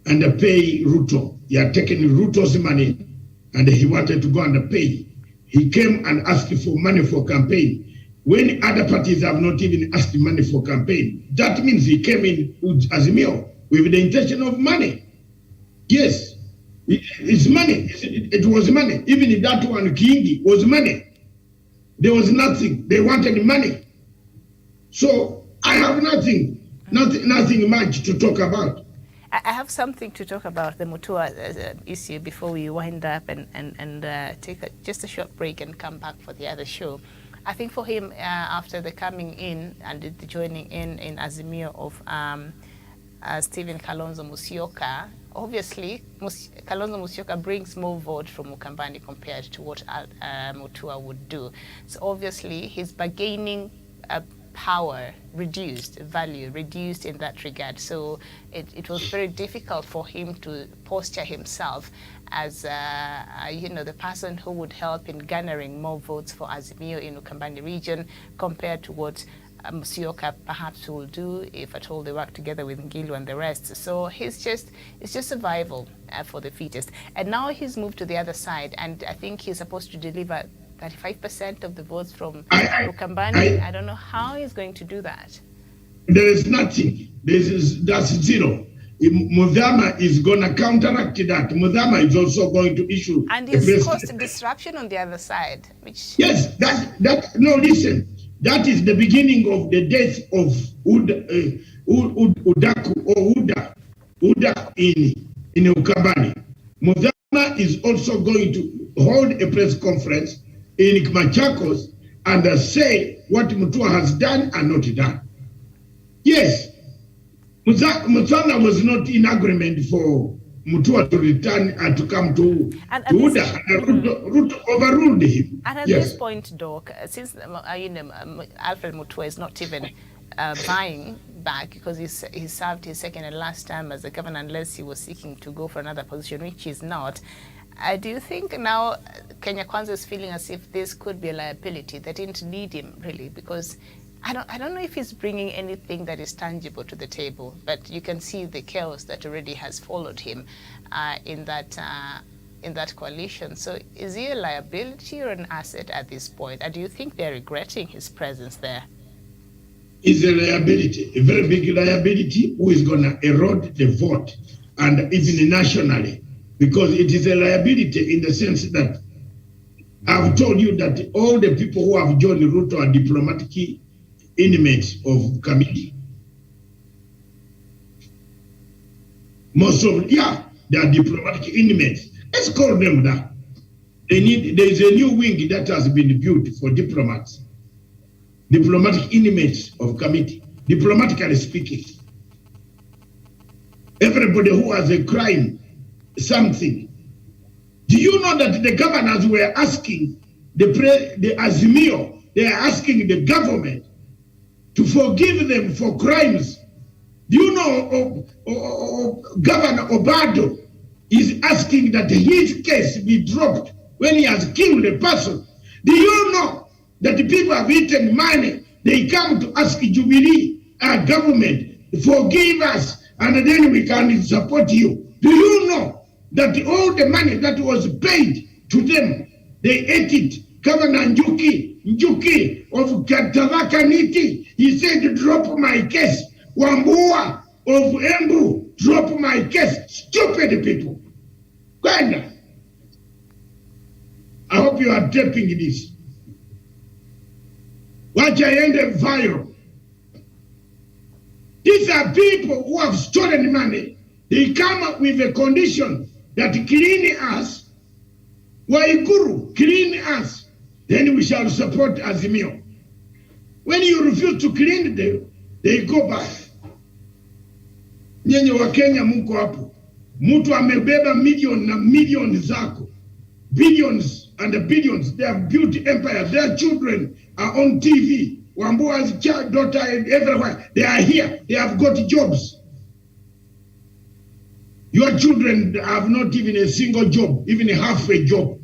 Ruto. He had taken Ruto's money and he wanted to go and pay. He came and asked for money for campaign. When other parties have not even asked money for campaign, that means he came in with Azimio with the intention of money. Yes, it's money. It was money. Even that one, Kingi, was money. There was nothing. They wanted money. So I have nothing much to talk about. I have something to talk about the Mutua issue before we wind up and take just a short break and come back for the other show. I think for him, after the coming in and the joining in Azimio of Stephen Kalonzo Musyoka, obviously Kalonzo Musyoka brings more vote from Ukambani compared to what Mutua would do. So obviously he's bargaining power reduced, value reduced in that regard. So it was very difficult for him to posture himself as the person who would help in garnering more votes for Azimio in Ukambani region compared to what Musyoka perhaps will do if at all they work together with Ngilu and the rest. So it's just survival for the fittest. And now he's moved to the other side, and I think he's supposed to deliver 35% of the votes from Ukambani. I don't know how he's going to do that. There is nothing. That's zero. Mudhama is going to counteract that. Mudhama is also going to issue. And he's caused disruption on the other side. Which yes, no, listen. That is the beginning of the death of Uda in Ukambani. Mudhama is also going to hold a press conference in Machakos and say what Mutua has done and not done. Yes, Mutsana was not in agreement for Mutua to return and to come to Uda. Ruto overruled him. And at this point, Doc, since Alfred Mutua is not even vying back because he served his second and last term as a governor, unless he was seeking to go for another position, which he's not. Do you think now Kenya Kwanza is feeling as if this could be a liability? They didn't need him really, because I don't know if he's bringing anything that is tangible to the table, but you can see the chaos that already has followed him in that coalition. So is he a liability or an asset at this point? And do you think they're regretting his presence there? Is a liability, a very big liability, who is going to erode the vote, and even nationally, because it is a liability in the sense that I've told you that all the people who have joined Ruto are diplomatic inmates of committee. Most of they are diplomatic inmates. Let's call them that. There is a new wing that has been built for diplomats. Diplomatic inmates of committee, diplomatically speaking. Everybody who has a crime, something. Do you know that the governors were asking the Azimio, they are asking the government to forgive them for crimes? Do you know Governor Obado is asking that his case be dropped when he has killed a person? Do you know that the people have eaten money? They come to ask Jubilee government, forgive us, and then we can support you. Do you know that all the money that was paid to them, they ate it? Governor Njuki of Tharaka Nithi, he said, drop my case. Wambua of Embu, drop my case. Stupid people. Gwenda. I hope you are taping this. Watch I end viral. These are people who have stolen money. They come up with a condition that clean us, Waiguru, clean us, then we shall support Azimio. When you refuse to clean them, they go back. Nyenye wa Kenya muko hapo. Mtu amebeba million na million zako. Billions and billions. They have built empires. Their children are on TV. Wambua's daughter and everywhere. They are here. They have got jobs. Your children have not even a single job, even half a job.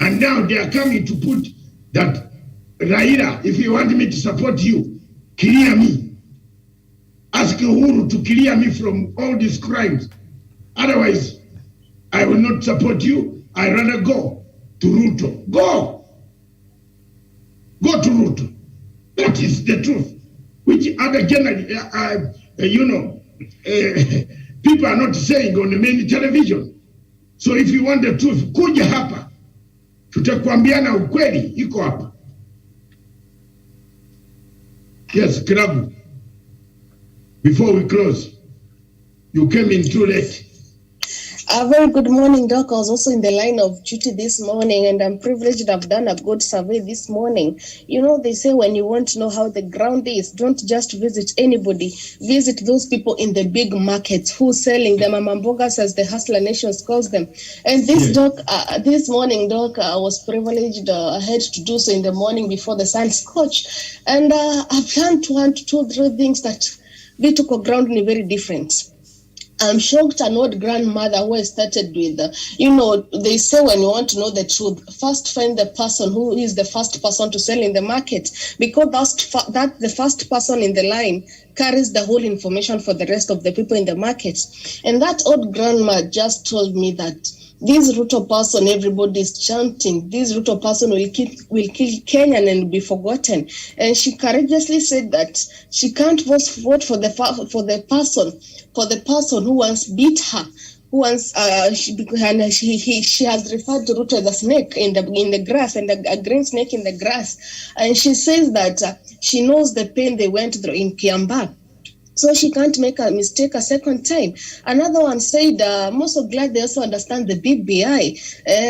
And now they are coming to put that, Raila, if you want me to support you, clear me. Ask Uhuru to clear me from all these crimes. Otherwise, I will not support you. I rather go to Ruto. Go. Go to Ruto. That is the truth. Which other generally, people are not saying on the main television. So if you want the truth, kuja hapa. Tutakwambiana ukweli, iko hapa. Yes, Kirabu. Before we close, you came in too late. A very good morning, Doc. I was also in the line of duty this morning, and I'm privileged I've done a good survey this morning. You know, they say when you want to know how the ground is, don't just visit anybody. Visit those people in the big markets who's selling them, Amambogas, as the Hustler Nations calls them. And this, Doc, this morning, Doc, I was privileged. I had to do so in the morning before the sun scorched. And I've learned 1, 2, 3 things that we took a ground in very different. I'm shocked an old grandmother who I started with, they say when you want to know the truth, first find the person who is the first person to sell in the market, because that the first person in the line carries the whole information for the rest of the people in the market. And that old grandma just told me that this Ruto person, everybody is chanting, this Ruto person will kill Kenyan and be forgotten. And she courageously said that she can't vote for the person who once beat her, who once she has referred to Ruto as a snake in the grass, and a green snake in the grass. And she says that she knows the pain they went through in Kiambaa, so she can't make a mistake a second time. Another one said, I'm also glad they also understand the BBI,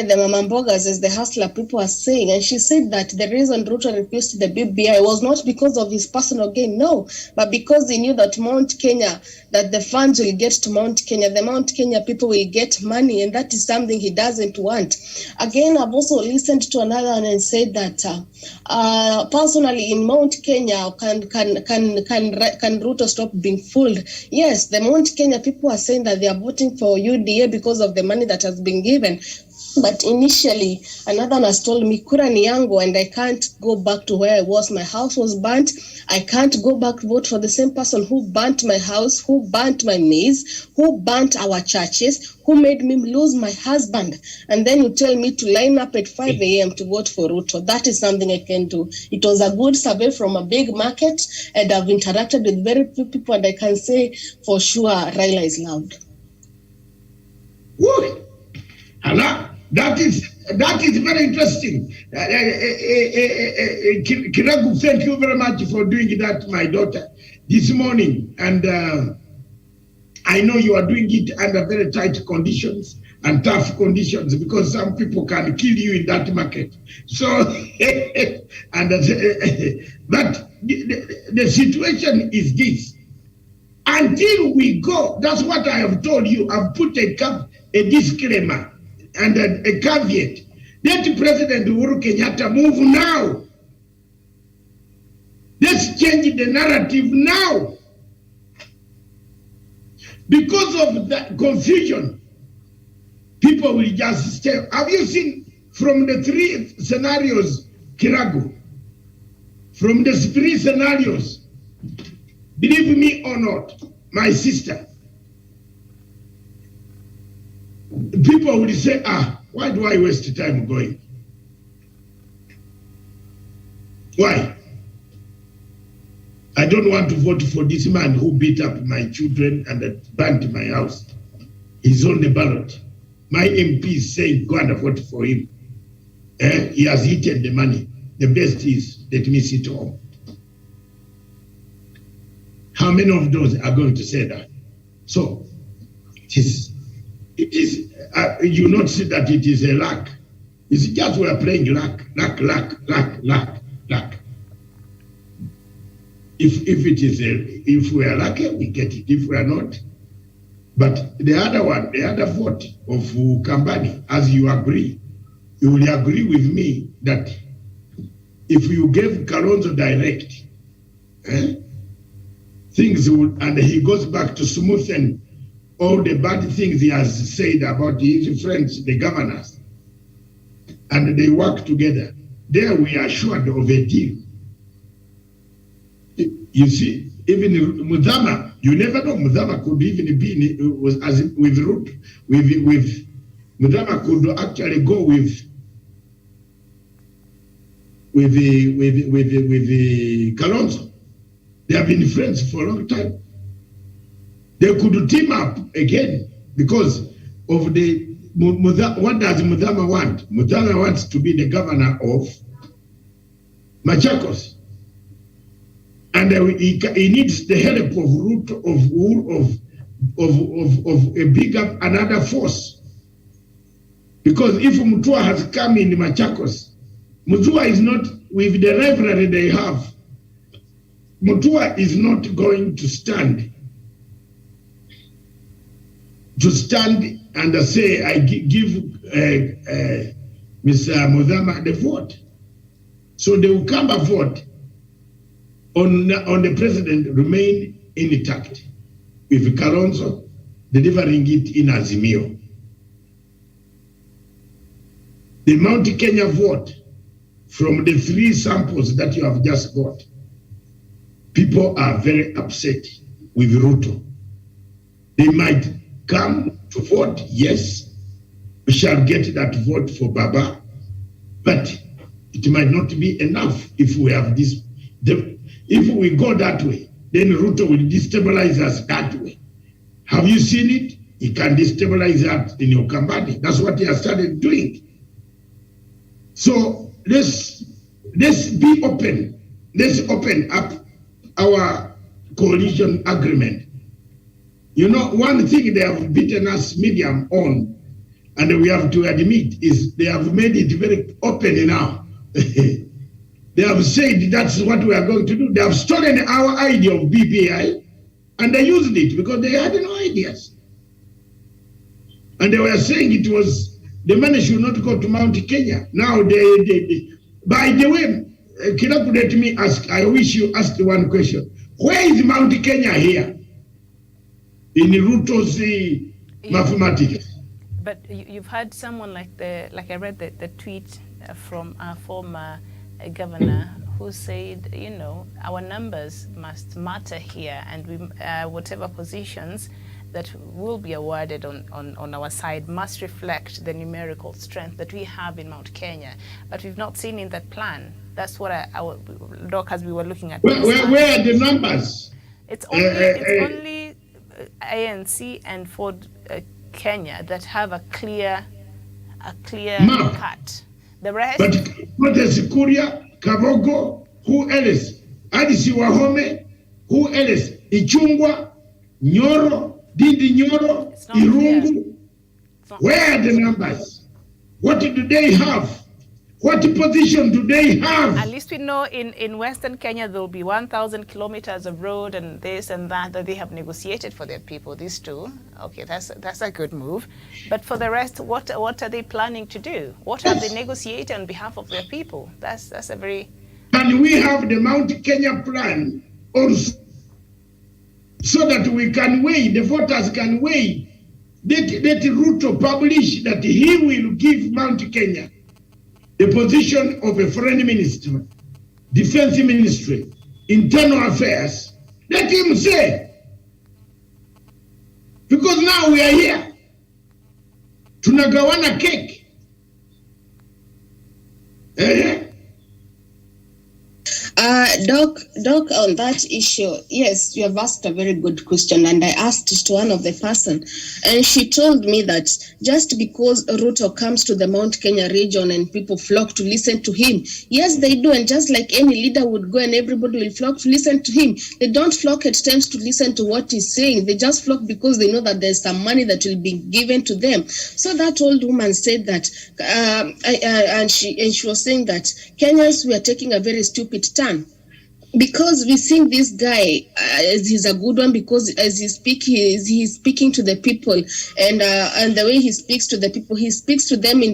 the Mamambogas, as the hustler people are saying. And she said that the reason Ruto refused the BBI was not because of his personal gain, no, but because he knew that Mount Kenya, that the funds will get to Mount Kenya, the Mount Kenya people will get money, and that is something he doesn't want. Again, I've also listened to another one and said that personally in Mount Kenya, can Ruto stop being fooled? Yes, the Mount Kenya people are saying that they are voting for UDA because of the money that has been given. But initially, another one has told me, Kura ni yangu, and I can't go back to where I was. My house was burnt. I can't go back to vote for the same person who burnt my house, who burnt my maize, who burnt our churches, who made me lose my husband. And then you tell me to line up at 5 a.m. to vote for Ruto. That is something I can do. It was a good survey from a big market, and I've interacted with very few people, and I can say for sure Raila is loud. Woo! That is very interesting. Kiragu, thank you very much for doing that, my daughter, this morning. And I know you are doing it under very tight conditions and tough conditions, because some people can kill you in that market. So, but the situation is this. Until we go, that's what I have told you. I've put a disclaimer and a caveat. Let President Uhuru Kenyatta move now. Let's change the narrative now. Because of that confusion, people will just stay. Have you seen from the 3 scenarios, Kiragu? From the 3 scenarios, believe me or not, my sister, people will say, why do I waste time going? Why? I don't want to vote for this man who beat up my children and burnt my house. He's on the ballot. My MP is saying, go and vote for him. He has eaten the money. The best is, let me sit home. How many of those are going to say that? So, it is you not see that it is a luck. It's just we are playing luck. If we are lucky, we get it. If we are not, but the other vote of Kambani, as you agree, you will agree with me that if you gave Kalonzo direct, things would, and he goes back to smoothen all the bad things he has said about his friends, the governors, and they work together. There we are assured of a deal. You see, even Mudhama, you never know, Mudhama could even be with Ruto, with Mudhama could actually go with the Kalonzo. They have been friends for a long time. They could team up again because of what does Mudhama want? Mudhama wants to be the governor of Machakos. And he needs the help of of a bigger another force. Because if Mutua has come in Machakos, Mutua is not, with the rivalry they have, Mutua is not going to stand and say, I give Mr. Mudhama the vote. So the Ukamba vote on the president remain intact, with Kalonzo delivering it in Azimio. The Mount Kenya vote, from the 3 samples that you have just got, people are very upset with Ruto. They might come to vote, yes, we shall get that vote for Baba, but it might not be enough if we have this. If we go that way, then Ruto will destabilize us that way. Have you seen it? He can destabilize that in Ukambani. That's what he has started doing. So let's be open. Let's open up our coalition agreement. You know, one thing they have beaten us medium on, and we have to admit, is they have made it very open now. They have said that's what we are going to do. They have stolen our idea of BBI, and they used it because they had no ideas. And they were saying it was, the money should not go to Mount Kenya. Now they by the way, Kiraku, let me ask, I wish you asked one question. Where is Mount Kenya here? In Ruto's mathematics. But you've had someone like I read the tweet from our former governor who said, you know, our numbers must matter here, and we, whatever positions that will be awarded on our side must reflect the numerical strength that we have in Mount Kenya. But we've not seen in that plan. That's what our Doc, as we were looking at. Where are the numbers? It's only ANC and Ford Kenya that have a clear map. cut. The rest. But what is Kuria, Kabogo, who else? Addis Wahome, who else? Ichungwa, Nyoro, Dindi Nyoro, Irungu. Where are the numbers? What do they have? What position do they have? At least we know in Western Kenya there will be 1,000 kilometers of road and this and that they have negotiated for their people. These two, okay, that's a good move. But for the rest, what are they planning to do? What have they negotiated on behalf of their people? That's a very. And we have the Mount Kenya plan also, so that we can weigh, the voters can weigh. Let Ruto publish that he will give Mount Kenya the position of a foreign minister, defense ministry, internal affairs. Let him say. Because now we are here. Tunagawana cake. Doc, on that issue, yes, you have asked a very good question, and I asked it to one of the person, and she told me that just because Ruto comes to the Mount Kenya region and people flock to listen to him, yes, they do, and just like any leader would go and everybody will flock to listen to him, they don't flock at times to listen to what he's saying. They just flock because they know that there's some money that will be given to them. So that old woman said that, and she was saying that Kenyans were taking a very stupid turn. Because we think this guy, he's a good one, because as he speaks, he's speaking to the people, and the way he speaks to the people, he speaks to them with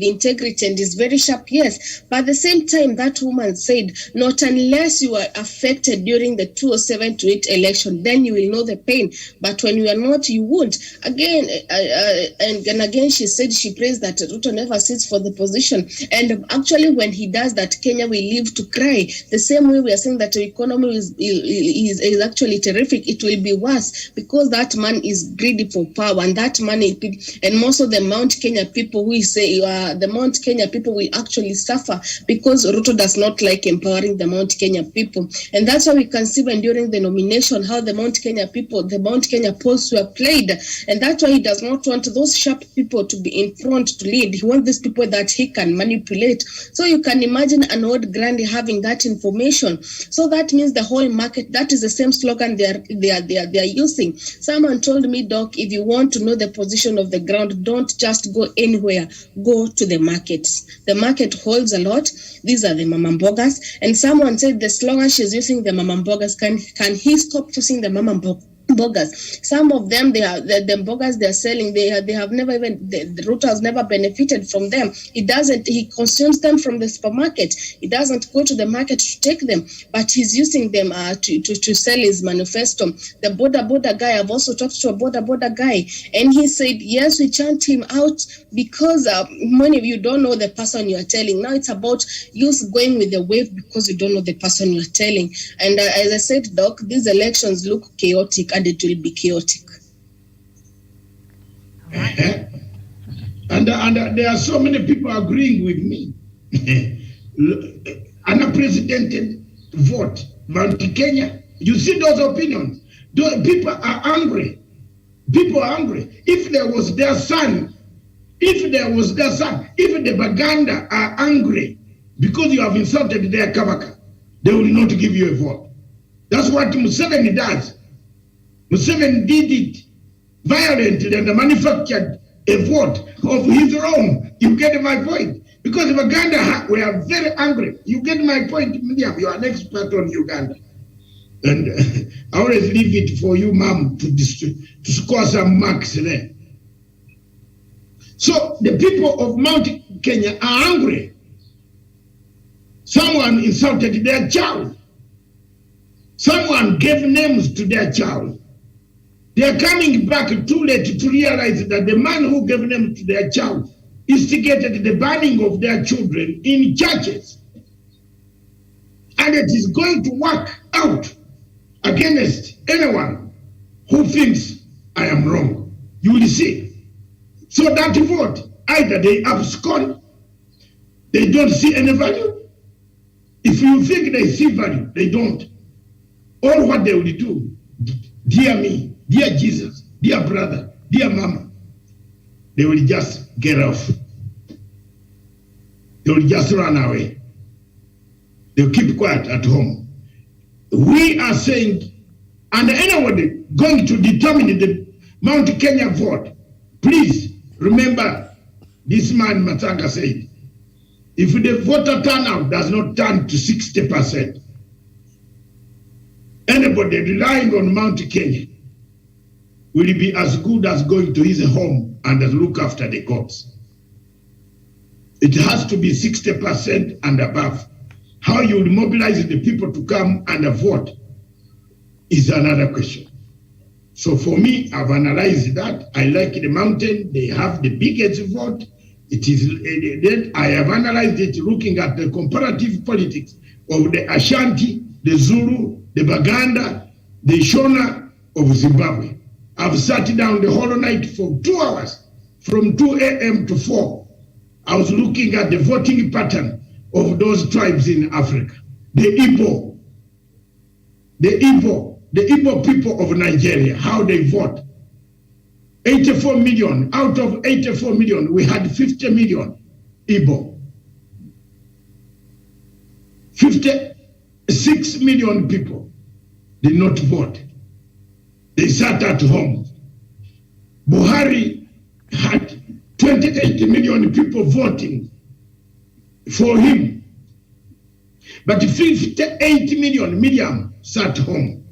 integrity and is very sharp, yes. But at the same time, that woman said, not unless you are affected during the 2007 to 8 election, then you will know the pain. But when you are not, you won't. Again, and again, she said she prays that Ruto never sits for the position. And actually, when he does that, Kenya will live to cry. The same way we are saying that the economy is actually terrific, it will be worse because that man is greedy for power, and that money, and most of the Mount Kenya people, we say the Mount Kenya people will actually suffer because Ruto does not like empowering the Mount Kenya people. And that's why we can see when during the nomination how the Mount Kenya people, the Mount Kenya polls were played, and that's why he does not want those sharp people to be in front to lead. He wants these people that he can manipulate. So you can imagine an old granny having that information election. So that means the whole market, that is the same slogan they are using. Someone told me, Doc, if you want to know the position of the ground, don't just go anywhere, go to the markets. The market holds a lot. These are the mama mbogas. And someone said the slogan she's using, the mama mbogas, can he stop using the mama mbogas? Some of them, the mbogas they're selling, they have never even, the Ruto has never benefited from them. He consumes them from the supermarket. He doesn't go to the market to take them, but he's using them to sell his manifesto. The border guy, I've also talked to a border guy, and he said, yes, we chant him out because many of you don't know the person you are telling. Now it's about you going with the wave because you don't know the person you are telling. And as I said, Doc, these elections look chaotic, and it will be chaotic. And there are so many people agreeing with me. Unprecedented vote, Mount Kenya. You see those opinions. Those people are angry. People are angry. If there was their son, if the Baganda are angry because you have insulted their Kabaka, they will not give you a vote. That's what Museveni does. Museveni did it violently and manufactured a vote of his own. You get my point? Because Uganda were very angry. You get my point, Miriam? You are an expert on Uganda. And I always leave it for you, ma'am, to score some marks there. So the people of Mount Kenya are angry. Someone insulted their child. Someone gave names to their child. They are coming back too late to realize that the man who gave them to their child instigated the burning of their children in churches. And it is going to work out against anyone who thinks I am wrong. You will see. So that vote, either they abscond, they don't see any value. If you think they see value, they don't. All what they will do, dear me, dear Jesus, dear brother, dear mama, they will just get off. They will just run away. They'll keep quiet at home. We are saying, and anyone going to determine the Mount Kenya vote, please remember this man Matanga said, if the voter turnout does not turn to 60%, anybody relying on Mount Kenya will be as good as going to his home and look after the goats. It has to be 60% and above. How you will mobilize the people to come and vote is another question. So for me, I've analyzed that. I like the mountain. They have the biggest vote. It is. I have analyzed it looking at the comparative politics of the Ashanti, the Zulu, the Baganda, the Shona of Zimbabwe. I've sat down the whole night for 2 hours, from 2 a.m. to 4. I was looking at the voting pattern of those tribes in Africa. The Igbo people of Nigeria, how they vote. 84 million, out of 84 million, we had 50 million Igbo. 56 million people did not vote. They sat at home. Buhari had 28 million people voting for him. But 58 million Miriam sat home.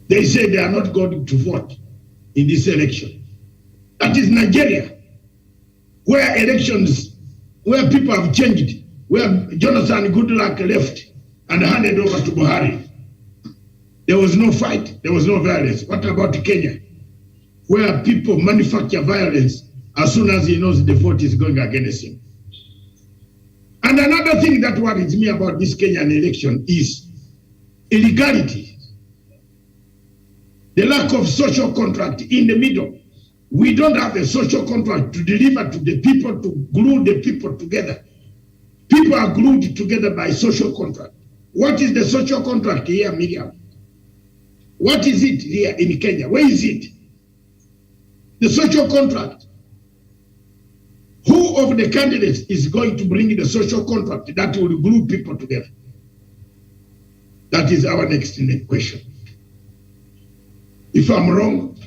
They say they are not going to vote in this election. That is Nigeria, where people have changed, where Jonathan Goodluck left and handed over to Buhari. There was no fight, there was no violence. What about Kenya, where people manufacture violence as soon as he knows the vote is going against him? And another thing that worries me about this Kenyan election is illegality. The lack of social contract in the middle. We don't have a social contract to deliver to the people, to glue the people together. People are glued together by social contract. What is the social contract here, Miriam? What is it here in Kenya? Where is it? The social contract. Who of the candidates is going to bring the social contract that will glue people together? That is our next question. If I'm wrong,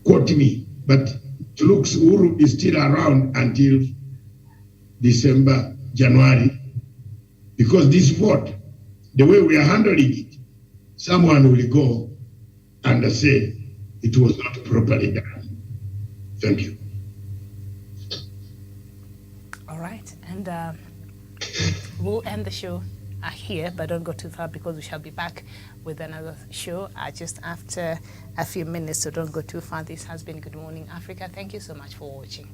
quote me, but it looks Uhuru is still around until December, January, because this vote, the way we are handling it, someone will go and say it was not properly done. Thank you. All right, and we'll end the show here, but don't go too far because we shall be back with another show just after a few minutes, so don't go too far. This has been Good Morning Africa. Thank you so much for watching.